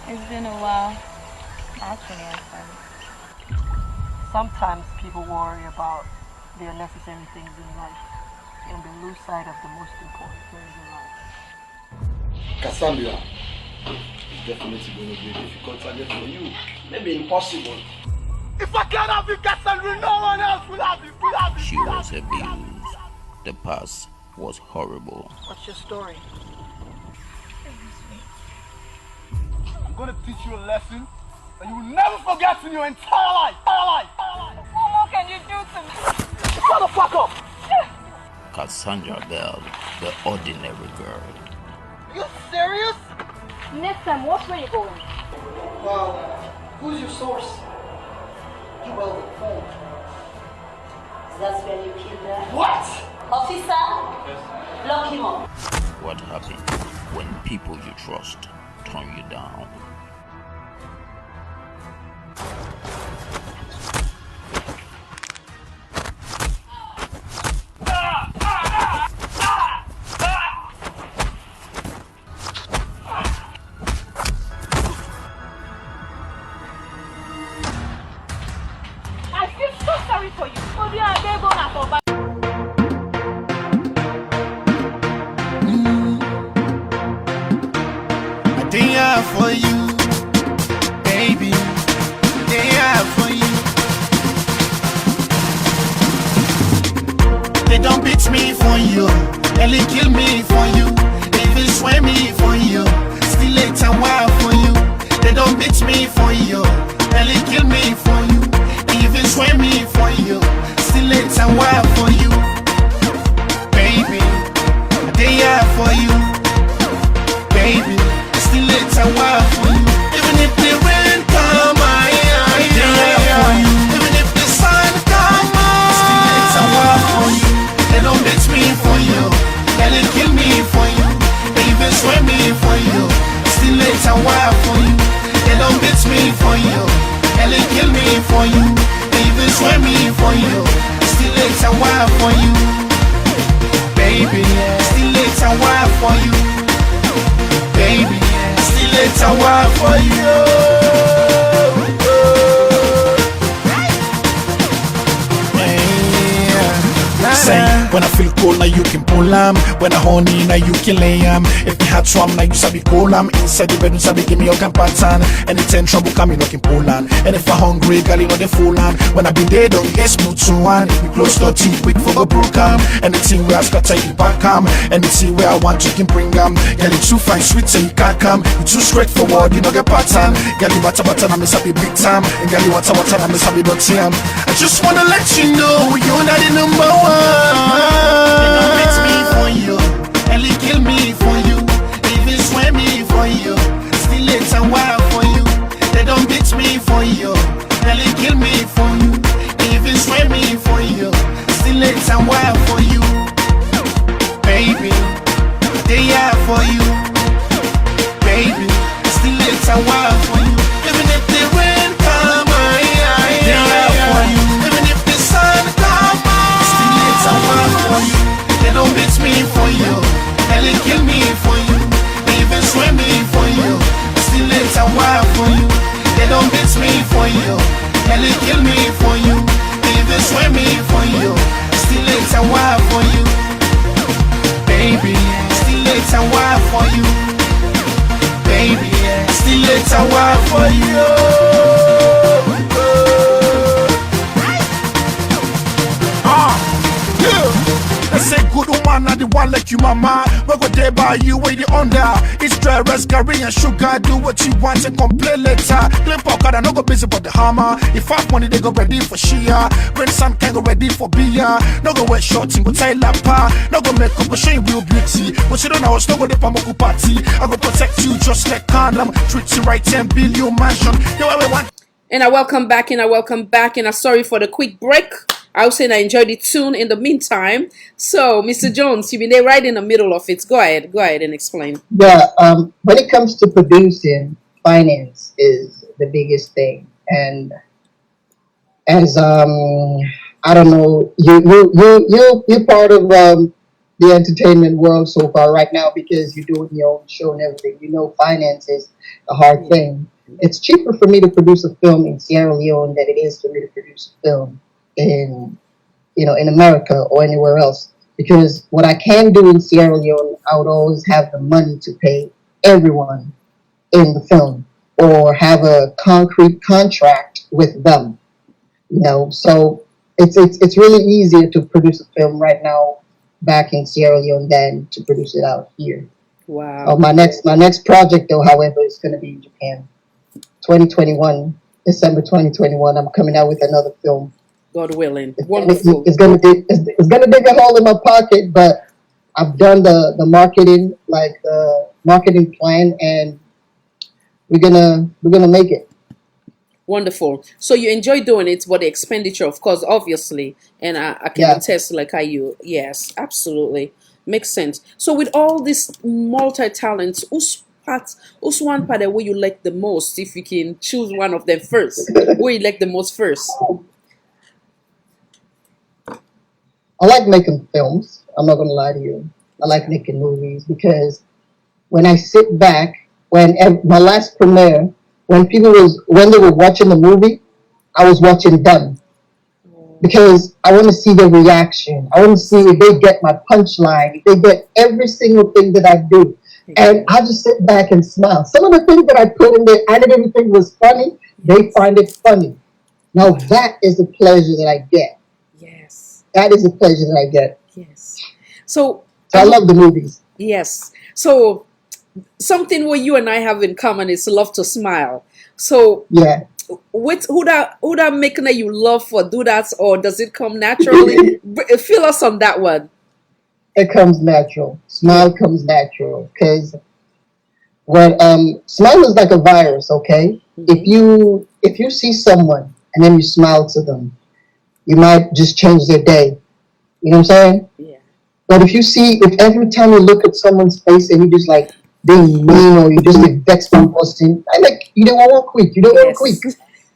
It's been a while. Actually, sometimes people worry about the unnecessary things in life, and they lose sight of the most important things in life. Cassandra, it's definitely going to be a difficult target for you. Maybe impossible. If I can't have you, Cassandra, no one else will have you. She was abused. The past was horrible. What's your story? I'm going to teach you a lesson that you will never forget in your entire life. What more can you do to me? Shut the fuck up! Cassandra Bell, the ordinary girl. You serious? Next time, watch where you're going. Well, who's your source? Well, the phone. That's when you kill that. What? Officer, lock him up. What happens when people you trust turn you down? I feel so sorry for you. Oh, yeah, they're gonna go back. They are for you, baby. They are for you. They don't beat me for you. They kill me for you. They even swear me for you. Still it's a while for you. They don't beat me for you. They kill me for you. They even swear me for you. Still it's a while for you, baby. They are for you, baby. Still it's a while for you. Even if the rain come, they are for you. Even if the sun come, still it's a while for you. They don't beat me for you. They kill me for you. They even swear me for you. Still it's a while for you. They don't beat me for you. They kill me for you. They even swear me for you. Still it's a while for you, baby. Still it's a while for you, baby. Still it's a while for you. Say, when I feel cold, now you can pull 'em. When I horny, now you can lay 'em. If you had swam, now you sabi cool 'em. Inside the bedroom, sabi give me your pattern. Anytime trouble come, you know can pull 'em. And if I hungry, girl, you know they fool 'em. When I be there, don't get smooth to one. If we close 30, quick for go broke 'em. Anything where I scatter, you back 'em. Anything where I want, you can bring 'em. Girl, you too fine, sweet, so you can't come. You too straightforward, you know get pattern. Girl, you butter, I miss happy big time. And girl, you water, I miss happy dirty 'em. I just wanna let you know, you're not the number one. They don't beat me for you, and they kill me for you. They even swear me for you. Still it's a while for you. They don't beat me for you, and they kill me for you. They even swear me for you. Still it's a while for you, baby. They are for you, baby. Still it's a while for you. Even if the rain come, they are for you. Even if the sun come, still it's a while for you. They don't beat me for you, and they kill me for you. They even swear me for you. Still it's a while for you. They don't beat me for you, and they kill me for you. They even swear me for you. Still it's a while for you, baby. Still it's a while for you, baby. Still it's a while for you. They say good woman and the one like you mama. We go there by you where the under. It's dry rice, curry and sugar. Do what you want and complain later. Clean pocket, I no go busy for the hammer. If I have money, they go ready for Shia. When some can go ready for beer. No go wear shorts and go tie lapa. No go make up, go show you real beauty. But you don't know, no go there for Moku party. I go protect you just like condom. Treat you right, 10 billion mansion. You ever want? And I welcome back, and I'm sorry for the quick break. I was saying I enjoyed the tune in the meantime. So, Mr. Jones, you've been there right in the middle of it. Go ahead and explain. Yeah, when it comes to producing, finance is the biggest thing. And as I don't know, you're part of the entertainment world so far right now because you're doing your own show and everything. You know, finance is a hard thing. It's cheaper for me to produce a film in Sierra Leone than it is for me to produce a film in America or anywhere else, because what I can do in Sierra Leone, I would always have the money to pay everyone in the film or have a concrete contract with them, so it's really easier to produce a film right now back in Sierra Leone than to produce it out here. Wow. My next project though, however, is going to be in Japan. 2021, December 2021, I'm coming out with another film. God willing. Wonderful. It's gonna dig a hole in my pocket, but I've done the marketing, like the marketing plan, and we're gonna make it. Wonderful. So you enjoy doing it, but the expenditure, of course, obviously, and I can Yeah. attest like how you, yes, absolutely. Makes sense. So with all these multi-talents, who's one part that where you like the most, if you can choose one of them first? Where you like the most first? I like making films. I'm not gonna lie to you. I like making movies because when I sit back, my last premiere, when they were watching the movie, I was watching them because I want to see their reaction. I want to see if they get my punchline, if they get every single thing that I do. And I just sit back and smile. Some of the things that I put in there, I didn't even think was funny. They find it funny. Now that is the pleasure that I get. Yes. That is the pleasure that I get. Yes. So I love the movies. Yes. So something what you and I have in common is love to smile. So yeah, who that making that you love for do that, or does it come naturally? Fill us on that one. It comes natural. Smile comes natural because when smile is like a virus. Okay, if you see someone and then you smile to them, you might just change their day. You know what I'm saying? Yeah. But if every time you look at someone's face and you just like being mean or you just get vexed by person, I like you don't want to quit. You don't want to quit.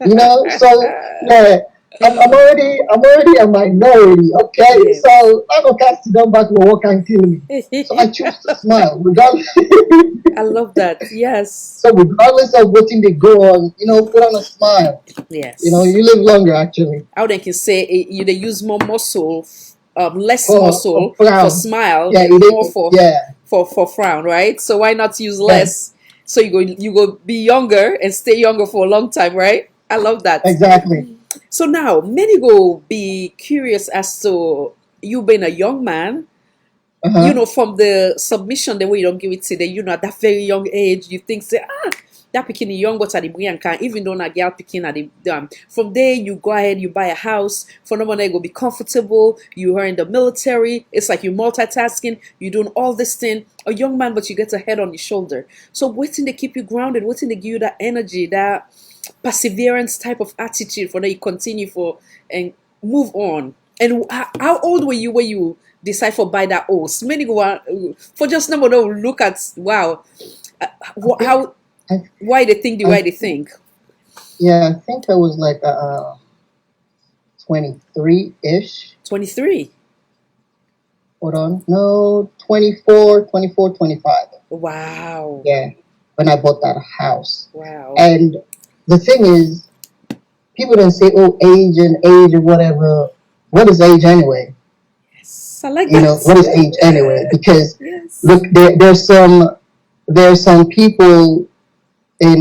You know, so yeah, I'm already a minority. Okay, Yes. so I don't cast it down back to what can kill me. So I choose to smile regardless. I love that. Yes. So regardless of what thing they go on, put on a smile. Yes. You live longer actually. How they can say they use more muscle, less For muscle frown. for smile, Yeah, and more for frown, right? So why not use Yeah. less? So you go be younger and stay younger for a long time, right? I love that. Exactly. So now many go be curious as to you being a young man. From the submission, the way you don't give it today, at that very young age, you think say, that picking young but at the Brianka, even though not girl picking at the from there you go ahead, you buy a house, for no one go be comfortable, you are in the military, it's like you multitasking, you doing all this thing, a young man, but you get a head on your shoulder. So what's in they keep you grounded, what's in they give you that energy, that perseverance type of attitude for that you continue for and move on. And how old were you when you decide for buy that house? Many go for just number no look at wow, how why they think the way they think. Yeah, I think I was like 23-ish. 23. Hold on. No, 24, 25. Wow. Yeah, when I bought that house. Wow. And the thing is, people don't say, oh, age and whatever. What is age anyway? Yes, I like that. What is age anyway? Because yes. look, there's some people in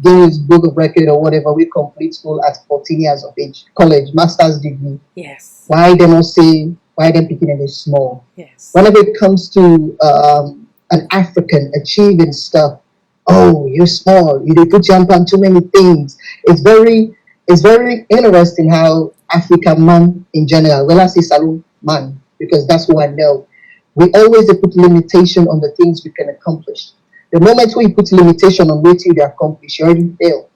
Guinness Book of Record or whatever, we complete school at 14 years of age, college, master's degree. Yes. Why they not say, why they picking it is small? Yes. Whenever it comes to an African achieving stuff, oh, you're small, you did put jump on too many things. It's very interesting how African man in general, well I say Salon man, because that's who I know, we always put limitation on the things we can accomplish. The moment when you put limitation on what you accomplish, you already fail.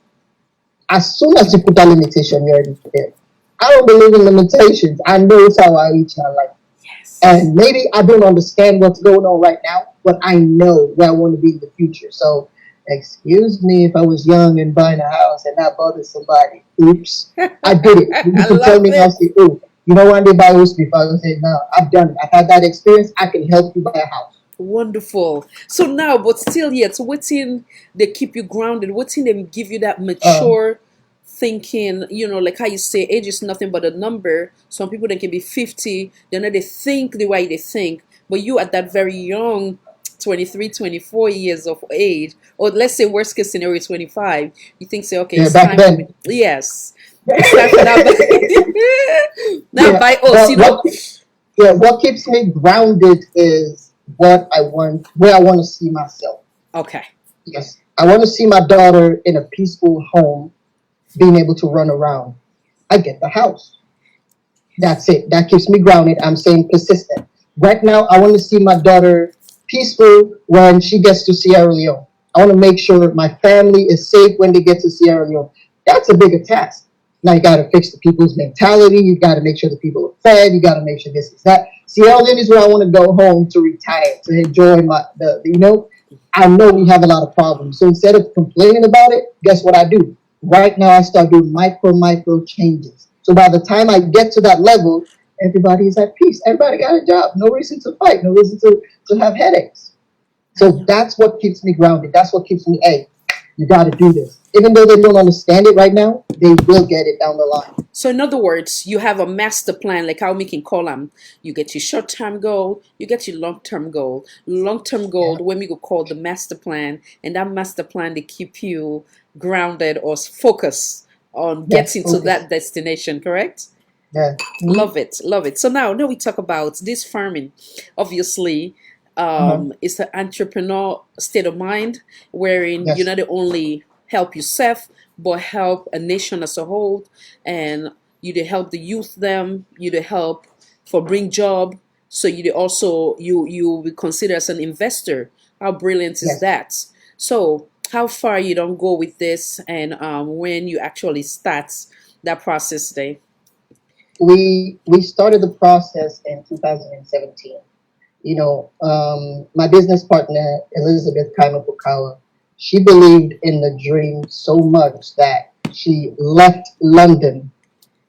As soon as you put that limitation, you already fail. I don't believe in limitations. I know it's how I reach my life. Yes. And maybe I don't understand what's going on right now, but I know where I want to be in the future. So, excuse me if I was young and buying a house and not bother somebody. Oops. I did it. You can tell me now, say, oh, you know when they buy house before, I say, no, I've done it. I've had that experience. I can help you buy a house. Wonderful. So now, but still yet, so what's in they keep you grounded? What's in them give you that mature thinking? Like how you say, age is nothing but a number. Some people they can be 50, they think the way they think. But you at that very young 23, 24 years of age, or let's say worst case scenario 25, you think say, okay, it's time for me. Yes. It's time for that. Now by us, what keeps me grounded is what I want, where I want to see myself. Okay. Yes. I want to see my daughter in a peaceful home, being able to run around. I get the house. That's it. That keeps me grounded. I'm saying persistent. Right now, I want to see my daughter peaceful when she gets to Sierra Leone. I want to make sure my family is safe when they get to Sierra Leone. That's a bigger task. Now you got to fix the people's mentality. You got to make sure the people are fed. You got to make sure this is that. See, all in is where I want to go home to retire, to enjoy I know we have a lot of problems. So instead of complaining about it, guess what I do? Right now, I start doing micro changes. So by the time I get to that level, everybody is at peace. Everybody got a job. No reason to fight. No reason to have headaches. So that's what keeps me grounded. That's what keeps me, hey, you got to do this. Even though they don't understand it right now, they will get it down the line. So in other words, you have a master plan, like how we can call them. You get your short-term goal, you get your long-term goal. Long-term goal, when we go call the master plan, and that master plan, they keep you grounded or focused on getting to that destination, correct? Yeah. Love it, love it. So now we talk about this farming. Obviously, it's an entrepreneur state of mind, wherein you not only help yourself, but help a nation as a whole, and you to help the youth them, you to help for bring job, so you also you will be considered as an investor. How brilliant is that? So how far you don't go with this, and when you actually start that process today? We started the process in 2017. My business partner, Elizabeth Kaima, she believed in the dream so much that she left London.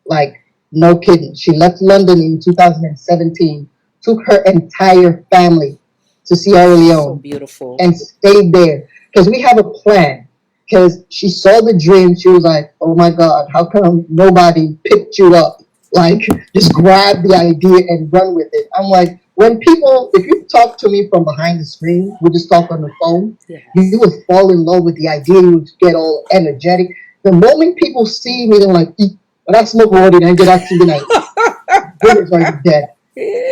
Like, no kidding. She left London in 2017, took her entire family to Sierra Leone. So beautiful. And stayed there. Because we have a plan. Because she saw the dream. She was like, oh my God, how come nobody picked you up? Like, just grab the idea and run with it. I'm like, if you talk to me from behind the screen, we just talk on the phone, you would fall in love with the idea, you would get all energetic. The moment people see me, they're like, that's not what I get actually like, goodness, are you dead?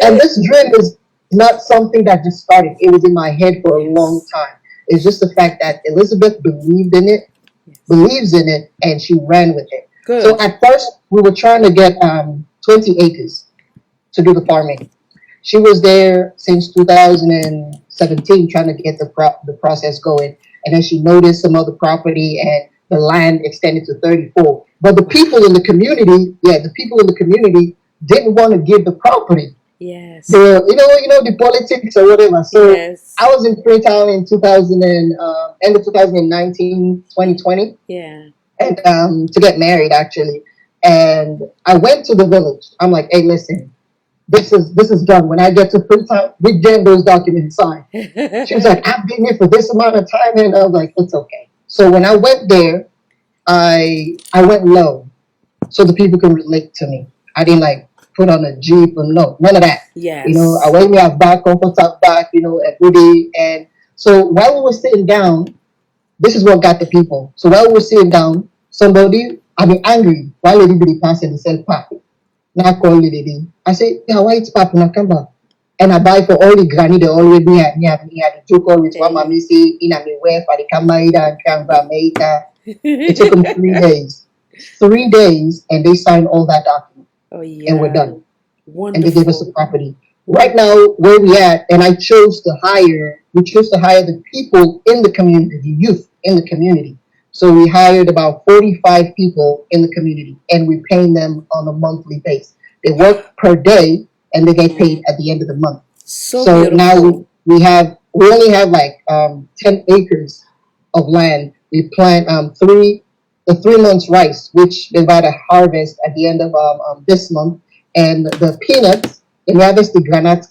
And this dream is not something that just started. It was in my head for a long time. It's just the fact that Elizabeth believed in it, believes in it, and she ran with it. Good. So at first, we were trying to get 20 acres to do the farming. She was there since 2017 trying to get the process going. And then she noticed some other property and the land extended to 34. But the people in the community, didn't want to give the property. Yes. They were, the politics or whatever. So I was in Freetown in end of 2019, 2020. Yeah. And to get married, actually. And I went to the village. I'm like, hey, listen. This is done. When I get to Freetown, we get those documents signed. She was like, I've been here for this amount of time, and I was like, it's okay. So when I went there, I went low, so the people can relate to me. I didn't like put on a Jeep or none of that. Yes. I went me out back, comfort back, every day. And so while we were sitting down, this is what got the people. So while we were sitting down, angry. While everybody passing the cell pack. Now call the lady. I say, yeah, why it's pap na kamba? And I buy for all the granny, they always be at me the joke with one mommy say, in a me wear for the camera and camera maker. It took them 3 days. 3 days, and they signed all that document. Oh, yeah. And we're done. Wonderful. And they gave us the property. Right now, where we at, and we chose to hire the people in the community, the youth in the community. So we hired about 45 people in the community, and we paying them on a monthly basis. They work per day, and they get paid at the end of the month. So now we only have like 10 acres of land. We plant 3 months rice, which they're about to harvest at the end of this month, and the peanuts, and we harvest the granite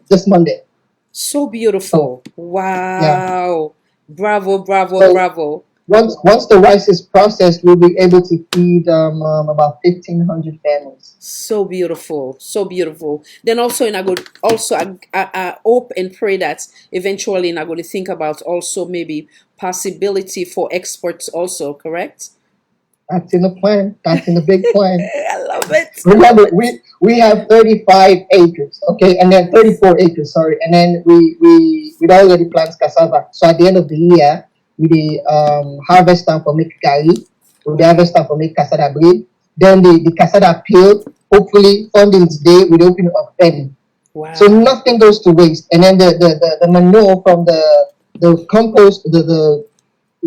this Monday. So beautiful! Wow! Yeah. Bravo! Bravo! Once the rice is processed, we'll be able to feed about 1,500 families. So beautiful, so beautiful. Then also, I hope and pray that eventually, I'm going to think about also maybe possibility for exports also. Correct? That's in the plan. That's in the big plan. I love it. Remember, we have 35 acres, okay, and then 34 acres, sorry, and then we already plant cassava. So at the end of the year, we harvest time for make gari, we harvest time for make cassava bread. Then the cassava peel, hopefully funding's day, we open up penny. Wow. So nothing goes to waste. And then the manure from the compost,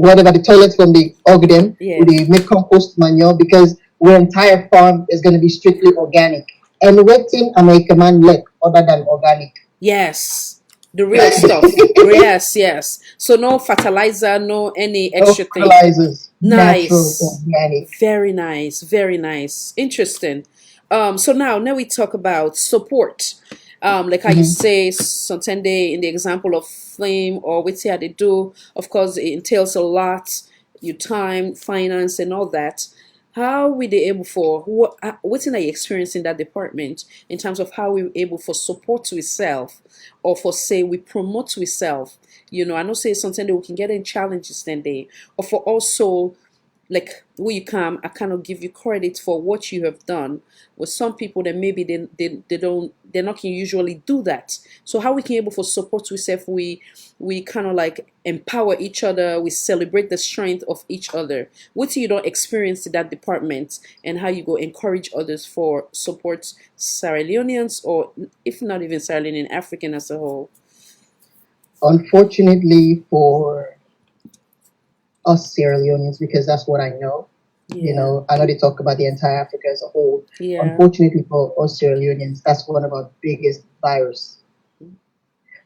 whatever the toilets when they hug them, Yeah. they make compost manure because our entire farm is going to be strictly organic. And waiting American man like other than organic. Yes. The real stuff. Yes, yes. So no fertilizer, no any No extra thing. fertilizers, natural, Nice. organic. Very nice. Very nice. Interesting. So now we talk about support. Like how you say Santende in the example of flame or what they do, of course it entails a lot, your time, finance and all that. How we they able for what's in your experience in that department in terms of how we able for support to itself or for say we promote to itself? You know, I know say something that we can get in challenges then they or for also like when you come, I kind of give you credit for what you have done. With some people that maybe they're not can usually do that. So how we can able for support to self, we kind of like empower each other, we celebrate the strength of each other. What you don't experience in that department and how you go encourage others for support Sierra Leoneans or if not even Sierra Leonean African as a whole. Unfortunately for us Sierra Leoneans, because that's what I know. You know, I know they talk about the entire Africa as a whole. Yeah. Unfortunately for us Sierra Leoneans, that's one of our biggest virus.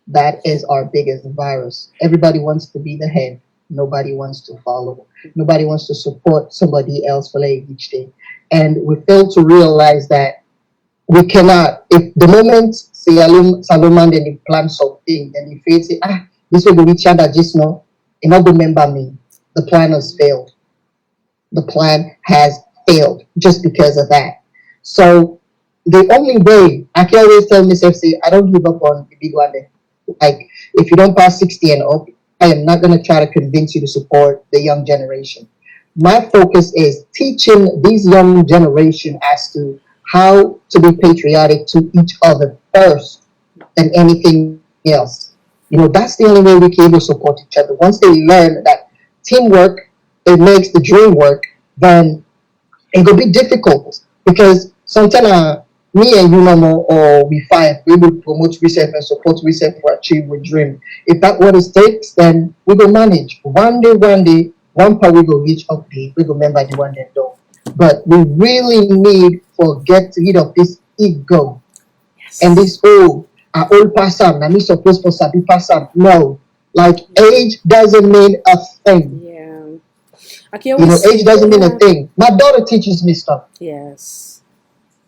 That is our biggest virus. Everybody wants to be the head. Nobody wants to follow. Nobody wants to support somebody else for like each day. And we fail to realize that we cannot, if the moment say Salomon then they plan something, then they feel say, this will be reach out just now, and not remember me. The plan has failed. The plan has failed just because of that. So the only way I can always tell myself, say, I don't give up on the big one day. Like if you don't pass 60 and up, I am not gonna try to convince you to support the young generation. My focus is teaching these young generation as to how to be patriotic to each other first than anything else. You know, that's the only way we can able to support each other. Once they learn that teamwork, it makes the dream work, then it will be difficult because sometimes me and you no more or we fight, we will promote research and support research for achieve we dream. If that what it takes, then we will manage. One day, one part we will reach up there, we will remember the one that don't. But we really need to get rid of this ego and this our old person, and me supposed for sabi person. No. Like age doesn't mean a thing. Yeah. You know, age doesn't mean a thing. My daughter teaches me stuff. Yes.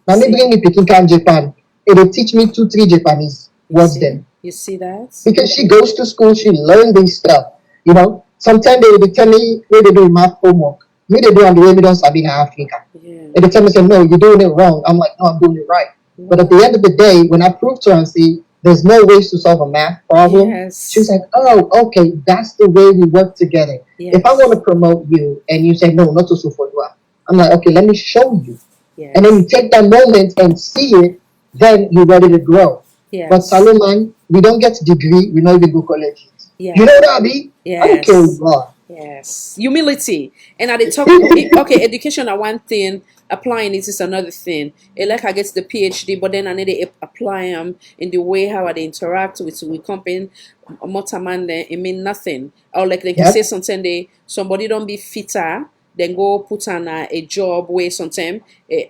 Now me bring me picking can Japan. It will teach me 2-3 Japanese words then. You see that? Because she goes to school, she learns this stuff. You know, sometimes they will tell me where they do math homework. Me they do on the way we don't sabi in Africa. And they tell me say, no, you're doing it wrong. I'm like, no, I'm doing it right. But at the end of the day, when I prove to her and see there's no ways to solve a math problem, she's like, oh, okay, that's the way we work together. If I want to promote you and you say, no, not to support you, I'm like, okay, let me show you. And then you take that moment and see it, then you're ready to grow. But Salomon, we don't get degree, we don't even go college. You know what I mean? I don't care what. Yes. Humility. And at the top, okay, education are one thing, applying it is another thing. Like I get the PhD, but then I need to apply them in the way how I interact with company. It mean nothing. Or like they can say something, somebody don't be fitter, then go put on a job where sometimes,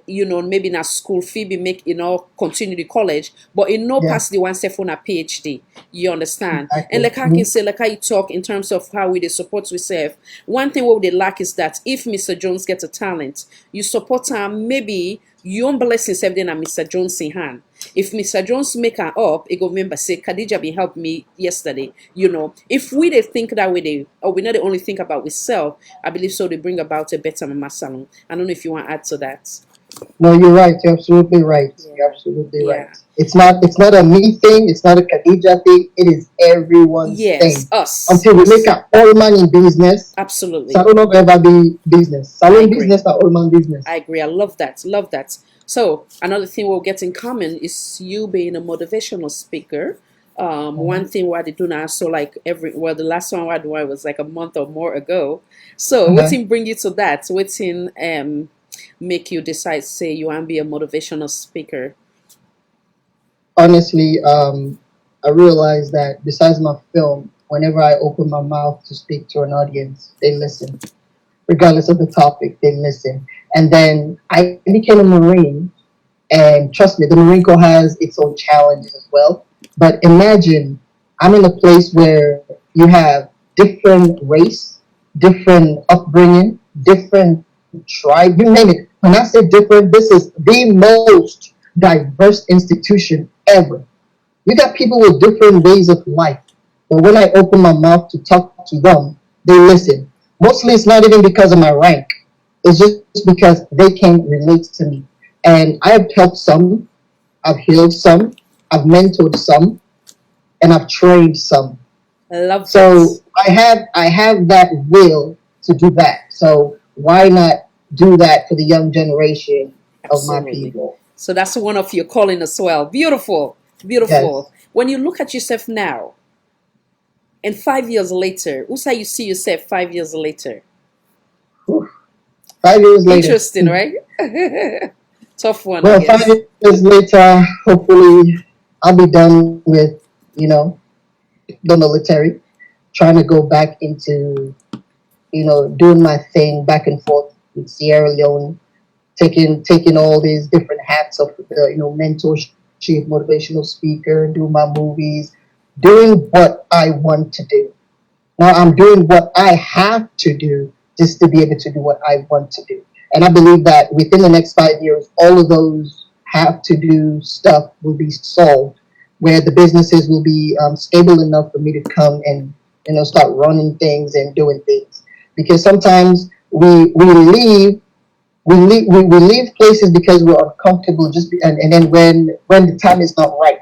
you know, maybe not school fee be make, you know, continue the college, but it no pass the one step on a PhD. You understand? And like I can say, like how you talk in terms of how we they support ourselves. One thing what they lack is that if Mr. Jones gets a talent, you support him, maybe you don't bless yourself then at Mr. Jones in hand. If Mr. Jones make her up, it go remember say KHADIJA been helped me yesterday. You know, if we they think that way, or we not the only think about ourselves, I believe so they bring about a better mama salon. I don't know if you want to add to that. No, you're right. You're absolutely right. You're absolutely right. It's not a me thing. It's not a KHADIJA thing. It is everyone's thing. Us. Until we make our all man in business. Absolutely. Salon will ever be business. Salon business, not all man business. I agree. I love that. Love that. So another thing we'll get in common is you being a motivational speaker. One thing what I do now, so like the last one I was like a month or more ago. So what's in bring you to that? What's in make you decide say you want to be a motivational speaker? Honestly, I realized that besides my film, whenever I open my mouth to speak to an audience, they listen. Regardless of the topic, they listen. And then I became a Marine, and trust me, the Marine Corps has its own challenges as well. But imagine I'm in a place where you have different race, different upbringing, different tribe, you name it. When I say different, this is the most diverse institution ever. You got people with different ways of life. But when I open my mouth to talk to them, they listen. Mostly it's not even because of my rank. It's just because they can relate to me. And I've helped some, I've healed some, I've mentored some, and I've trained some. I love so that. I have that will to do that. So why not do that for the young generation of my people? So that's one of your calling as well. Beautiful, beautiful. Yes. When you look at yourself now, and 5 years later, who's how you see yourself 5 years later? 5 years later. Interesting, right? Tough one. Well, I guess. 5 years later, hopefully, I'll be done with, the military, trying to go back into, doing my thing back and forth with Sierra Leone, taking all these different hats of, mentorship, motivational speaker, do my movies, doing what I want to do. Now I'm doing what I have to do just to be able to do what I want to do. And I believe that within the next 5 years, all of those have to do stuff will be solved, where the businesses will be stable enough for me to come and start running things and doing things. Because sometimes we leave places because we're uncomfortable, and then when the time is not right.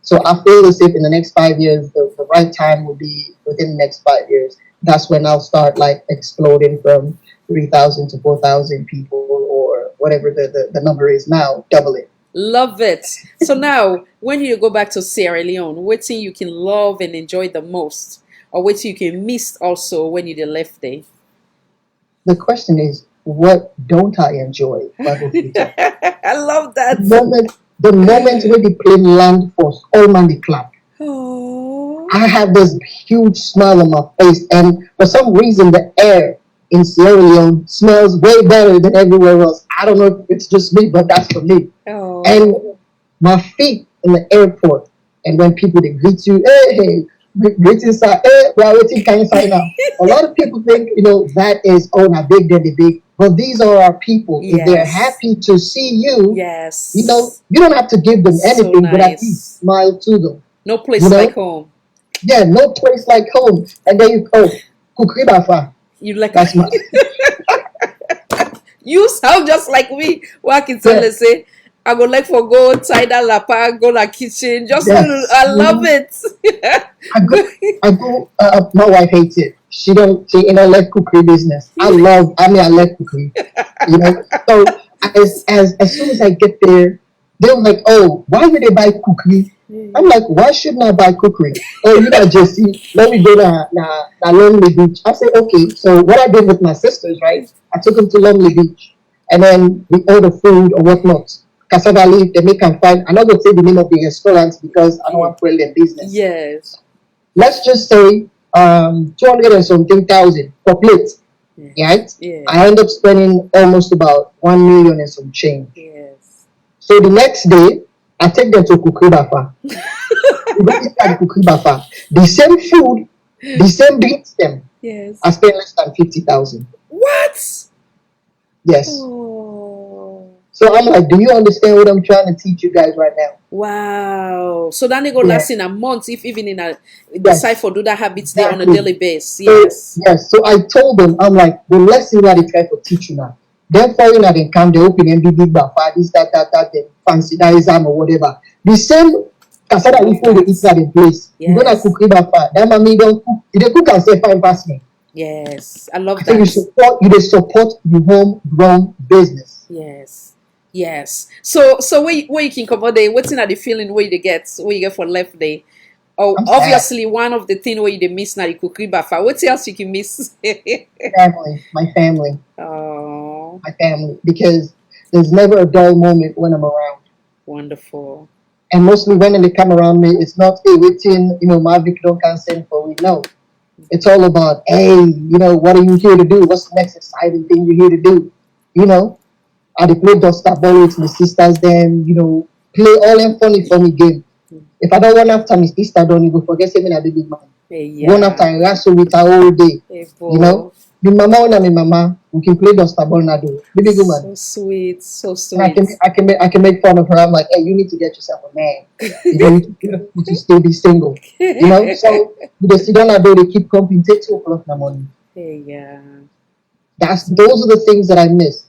So I feel as if in the next 5 years, the right time will be within the next 5 years. That's when I'll start like exploding from 3,000 to 4,000 people, or whatever the number is now, double it. Love it. So now, when you go back to Sierra Leone, what thing you can love and enjoy the most, or what you can miss also when you left there? The question is, what don't I enjoy? I love that. The moment when the plane land first, all man they clap. I have this huge smile on my face, and for some reason the air in Sierra Leone smells way better than everywhere else. I don't know if it's just me, but that's for me. And my feet in the airport, and when people they greet you, hey, greetings, sir, hey, we are waiting, can you sign up? A lot of people think, that is, oh, my big daddy big. But these are our people. Yes. If they're happy to see you, yes, you don't have to give them anything, but at least smile to them. No place like home. Yeah, no place like home. And then you go, Kukribafa. You like that's my. You sound just like me. What I can tell you, say, I go like for go tie that lapa, go to kitchen. Just I love it. I go. My wife hates it. She let cookery business. I let cookery. So as soon as I get there, they're like, oh, why would they buy cookery? I'm like, why shouldn't I buy cookery? Oh, Jesse, let me go to Lonely Beach. I said, okay. So what I did with my sisters, right? I took them to Lonely Beach, and then we order food or whatnot. Cassava leaf, they make and find. I'm not going to say the name of the restaurants because I don't want to spoil their business. Yes. Let's just say 200 and something thousand per plate. Right? Yeah. I end up spending almost about 1 million and some change. Yes. So the next day, I take them to Kukribafa. The same food, the same drink stem. Yes. I spend less than 50,000. What? Yes. Oh. So I'm like, do you understand what I'm trying to teach you guys right now? Wow. So then they go last in a month, if even in a decide for do that habits there on a daily basis. Yes. Yes. So I told them, I'm like, the lesson that they try to teach you now. Then foreign at the camp, they open MBB Bafa, this, that, then fancy that exam or whatever. The same cassava we put the eat at the place. You're gonna cook it Bafa. That mommy don't cook. You don't cook and say fine pass me. Yes. I love so that. You support the homegrown business. Yes. Yes. So where you can come out there, what's in the feeling where you get for left day? Oh, obviously one of the things where you miss now you cook Bafa. What else you can miss? My family. Oh. My family. Because there's never a dull moment when I'm around. Wonderful. And mostly when they come around me, it's not, hey, waiting, Marvic don't can send for we know. It's all about, hey, what are you here to do? What's the next exciting thing you're here to do? I dey play Duster Ball with my sisters, then, play all them funny game. If I don't run after my sister, don't you go forget saying I be big man. Run after I wrestle with her all day. The mama and my mama, we can play Duster Ball now, do. Baby good man. So sweet, so sweet. I can make fun of her. I'm like, hey, you need to get yourself a man. You need to stay be single. So we just sit down and they keep comping, take 2 o'clock in the morning. Those are the things that I miss.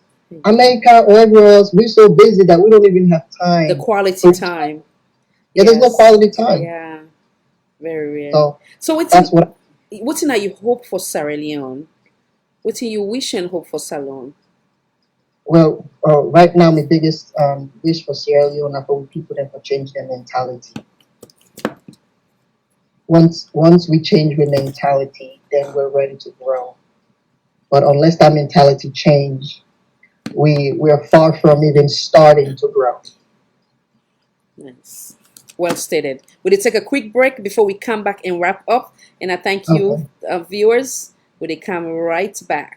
America or everywhere else, we're so busy that we don't even have time. The quality time. Yeah, there's no quality time. Yeah, very rare. So what's in you hope for Sierra Leone? What you wish and hope for Salon? Well, right now my biggest wish for Sierra Leone are for people that will change their mentality. Once we change the mentality, then we're ready to grow. But unless that mentality change, we're far from even starting to grow. Nice. Well stated. We'll take a quick break before we come back and wrap up. And I thank you, viewers. We'll come right back.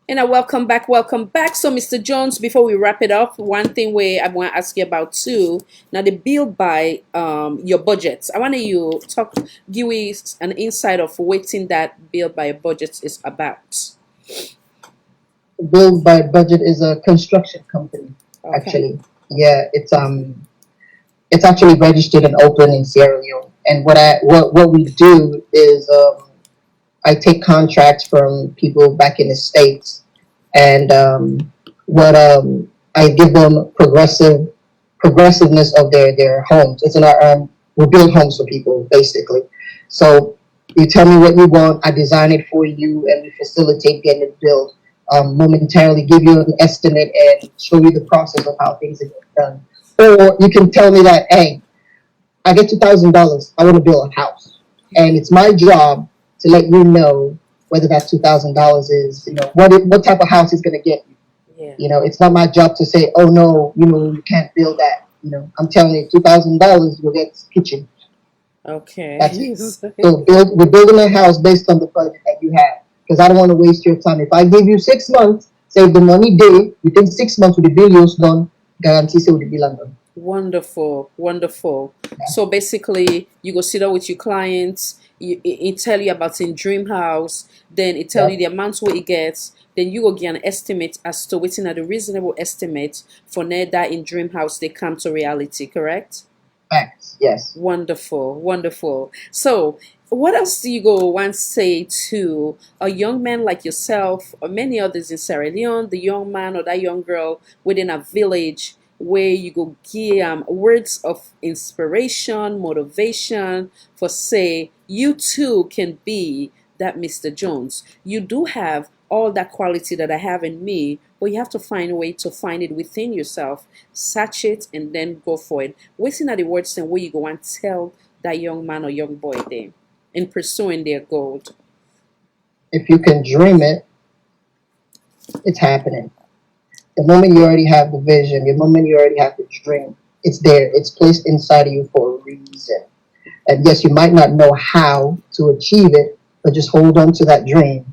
And welcome back. So, Mr. Jones, before we wrap it up, one thing I want to ask you about too. Now, the build by your budgets. I want you give us an insight of what that build by budget is about. Build by Budget is a construction company, actually. Yeah, it's actually registered and open in Sierra Leone. And what we do is I take contracts from people back in the States, and I give them progressiveness of their homes. It's we build homes for people basically. So you tell me what you want, I design it for you, and we facilitate getting it built. Momentarily give you an estimate and show you the process of how things are done. Or you can tell me that, hey, I get $2,000, I want to build a house, and it's my job to let you know whether that $2,000 is, what type of house is going to get you. Yeah. It's not my job to say, oh no, you can't build that. I'm telling you, $2,000 you'll get kitchen. Okay. That's it. So we're building a house based on the budget that you have, because I don't want to waste your time. If I give you 6 months, save the money day, within 6 months with the billions done, guarantee say with the bill done. Wonderful. Yeah. So basically, you go sit down with your clients. It tell you about in dream house, then it tell you the amount what it gets, then you go get an estimate as to what's in the reasonable estimate for that in dream house they come to reality, correct? Facts, yes. Wonderful. So what else do you go want to say to a young man like yourself or many others in Sierra Leone, the young man or that young girl within a village, where you go give words of inspiration, motivation for say you too can be that Mr. Jones. You do have all that quality that I have in me, but you have to find a way to find it within yourself, search it, and then go for it. Waiting at the words and where you go and tell that young man or young boy there in pursuing their goal. If you can dream it, it's happening. The moment you already have the vision, the moment you already have the dream, it's there. It's placed inside of you for a reason. And yes, you might not know how to achieve it, but just hold on to that dream.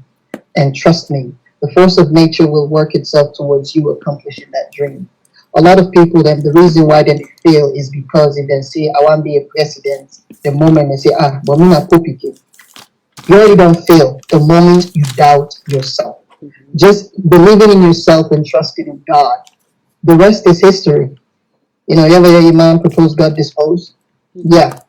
And trust me, the force of nature will work itself towards you accomplishing that dream. A lot of people, then the reason why they fail is because if they say, I want to be a president, the moment they say, but me not copy kid. You already don't fail the moment you doubt yourself. Just believing in yourself and trusting in God. The rest is history. You ever hear your man propose, God dispose? Yeah.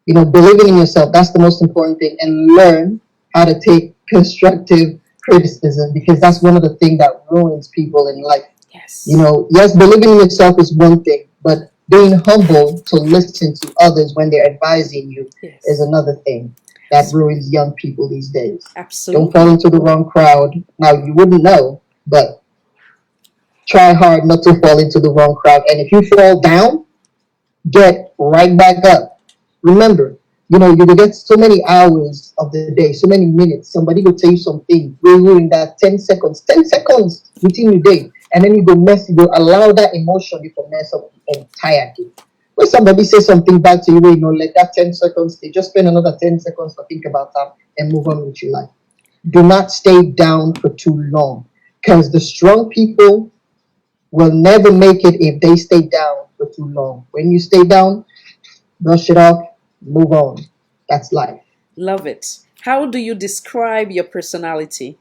Believing in yourself, that's the most important thing. And learn how to take constructive criticism, because that's one of the things that ruins people in life. Yes. Yes, believing in yourself is one thing, but being humble to listen to others when they're advising you is another thing that ruins young people these days. Absolutely. Don't fall into the wrong crowd. Now, you wouldn't know, but try hard not to fall into the wrong crowd. And if you fall down, get right back up. Remember, you will get so many hours of the day, so many minutes. Somebody will tell you something, in that 10 seconds within your day. And then you go allow that emotion, you can mess up the entire day. When somebody says something bad to you, let that 10 seconds, they just spend another 10 seconds to think about that and move on with your life. Do not stay down for too long, because the strong people will never make it if they stay down for too long. When you stay down, brush it off, move on. That's life. Love it. How do you describe your personality?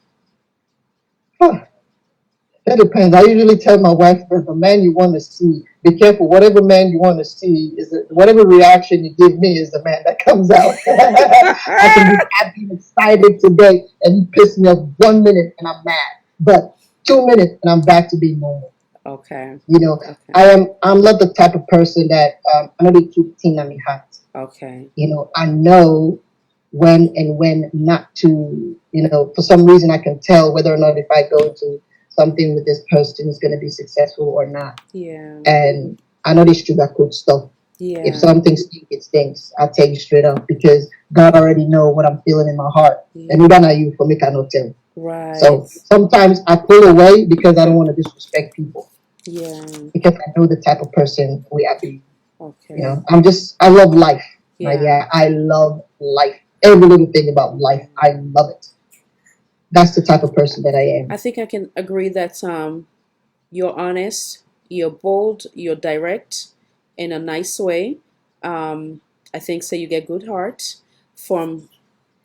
That depends. I usually tell my wife that the man you want to see, be careful. Whatever man you want to see, whatever reaction you give me is the man that comes out. I can be happy and excited today, and you piss me off 1 minute and I'm mad, but 2 minutes and I'm back to being normal. Okay. Okay. I'm not the type of person that I'm not a keep thing on my heart. Okay. I know when and when not to. For some reason I can tell whether or not if I go to something with this person is going to be successful or not. Yeah. And I know this sugarcoat stuff. Yeah. If something stinks, it stinks. I'll tell you straight up, because God already know what I'm feeling in my heart. Yeah. And you don't know you for me cannot tell. Right. So sometimes I pull away because I don't want to disrespect people. Yeah. Because I know the type of person we are being. Okay. I love life. Yeah. I love life. Every little thing about life, I love it. That's the type of person that I am. I think I can agree that you're honest, you're bold, you're direct in a nice way. I think so you get good heart from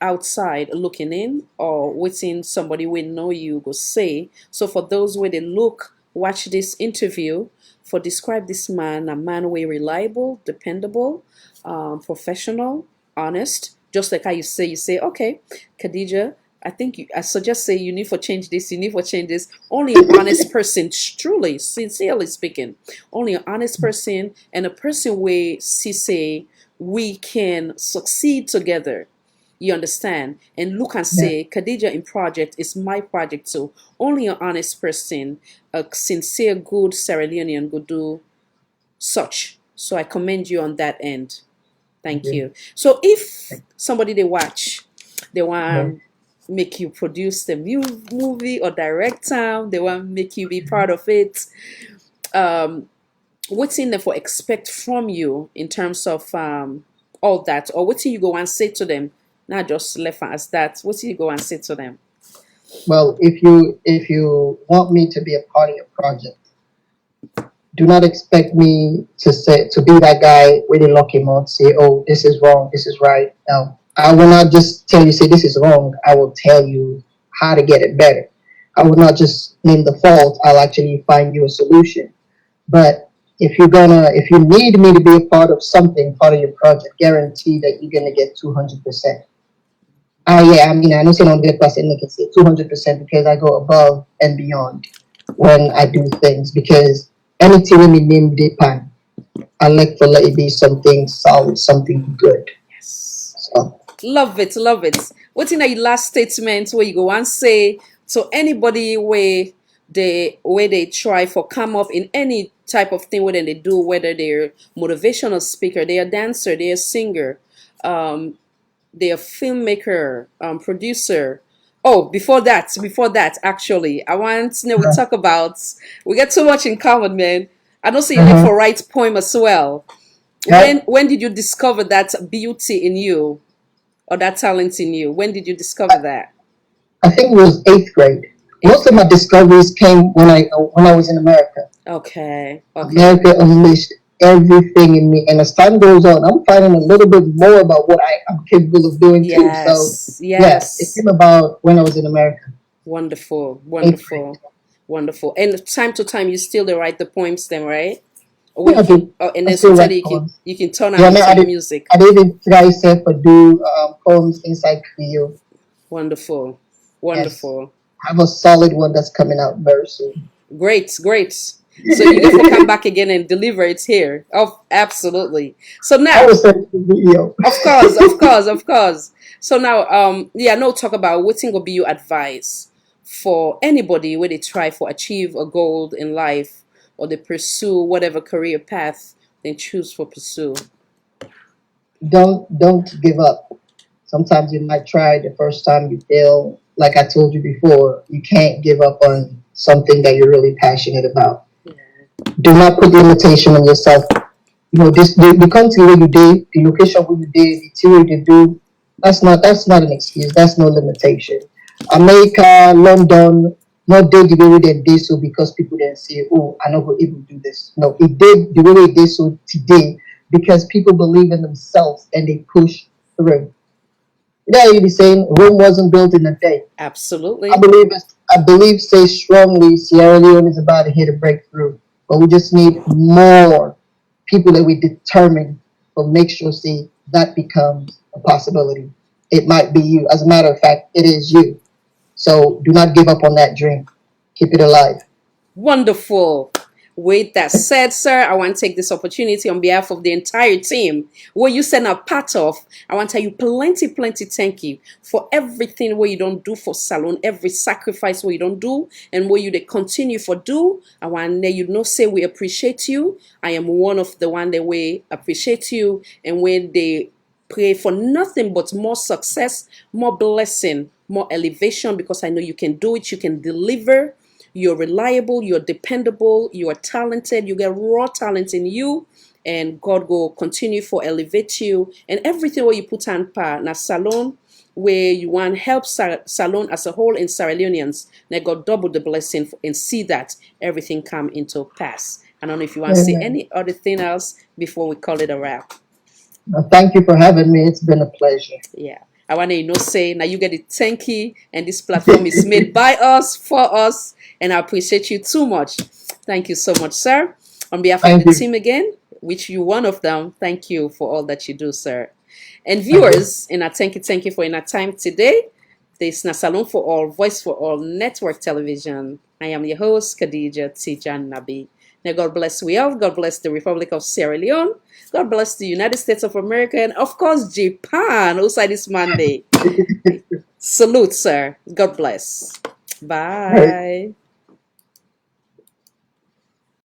outside looking in, or within somebody will know you go say. So for those where they watch this interview, for describe this man, a man way reliable, dependable, professional, honest, just like how you say, okay, Khadija, I suggest say you need to change this, you need to change this. Only an honest person, truly, sincerely speaking, only an honest person, and a person where say we can succeed together. You understand? And look and say, Khadija in project is my project too. Only an honest person, a sincere, good Sierra Leonean would do such. So I commend you on that end. Thank you. So if somebody they want make you produce the movie or direct them, they want make you be part of it. What's in there for expect from you in terms of all that, or what do you go and say to them? Not just left as that. What do you go and say to them? Well, if you want me to be a part of your project, do not expect me to be that guy with a lucky mouth, say, oh, this is wrong, this is right. No, I will not just tell you, say this is wrong. I will tell you how to get it better. I will not just name the fault. I'll actually find you a solution. But if you need me to be a part of something, part of your project, guarantee that you're gonna get 200%. I don't say 100%, I can say 200% because I go above and beyond when I do things. Because anything in the name Depan, I like to let it be something solid, something good. Yes. So. Love it. What's in your last statement where you go and say to anybody where they try for come up in any type of thing, whether they do, whether they're motivational speaker, they're a dancer, they're a singer, they're a filmmaker, producer. Oh, before that, actually, I want to know, we get so much in common, man. I don't see you look for write poem as well. When did you discover that beauty in you, or that talent in you? When did you discover that? I think it was 8th grade. Most of my discoveries came when I was in America. Okay. America unleashed everything in me, and as time goes on, I'm finding a little bit more about what I'm capable of doing too. So yes, it came about when I was in America. Wonderful, wonderful, wonderful. And time to time, you still write the poems, then, right? Or Yeah, I do. and I then still sometimes write poems. you can turn Yeah, out man, into the music. I did even try to do poems inside Creole. Wonderful, Yes. wonderful. I have a solid one that's coming out very soon. Great, great. So you get to come back again and deliver it here. Oh, absolutely. So I now, was sending the video. of course, of course, of course. So now, yeah, no talk about what will be your advice for anybody where they try for achieve a goal in life or they pursue whatever career path they choose for pursue. Don't give up. Sometimes you might try the first time you fail. Like I told you before, you can't give up on something that you're really passionate about. Do not put limitation on yourself. You know, this the country where you did, the location where you did, the theory to do, that's not an excuse. That's no limitation. America, London, not did the way they did so because people didn't say, oh, I know we're able to do this. No, it did the way it did so today because people believe in themselves and they push through. Yeah, you be saying Rome wasn't built in a day. Absolutely. I believe say strongly Sierra Leone is about to hit a breakthrough. But we just need more people that we determine but make sure see that becomes a possibility. It might be you. As a matter of fact, it is you. So do not give up on that dream. Keep it alive. Wonderful. With that said, sir, I want to take this opportunity on behalf of the entire team where you send a part of. I want to tell you plenty thank you for everything where you don't do for Salon, every sacrifice where you don't do and where you they continue for do. I want to let you know say we appreciate you. I am one of the one that we appreciate you and when they pray for nothing but more success, more blessing, more elevation because I know you can do it, you can deliver. You're reliable, you're dependable, you are talented, you get raw talent in you, and God will continue for elevate you. And everything where you put on par, na Salon, where you want help Salon as a whole in Sierra Leoneans, now God double the blessing and see that everything come into pass. I don't know if you want to say any other thing else before we call it a wrap. Thank you for having me. It's been a pleasure. Yeah. I want to say now you get it thank you and this platform is made by us for us and I appreciate you too much. Thank you so much, sir. On behalf of the team again, which you one of them, thank you for all that you do, sir. And viewers, and I thank you for your time today. This is Salon for All, Voice for All, Network Television. I am your host, KHADIJA TEJAN NABIE. Now God bless we all. God bless the Republic of Sierra Leone. God bless the United States of America and of course Japan outside this Monday. Salute, sir. God bless. Bye.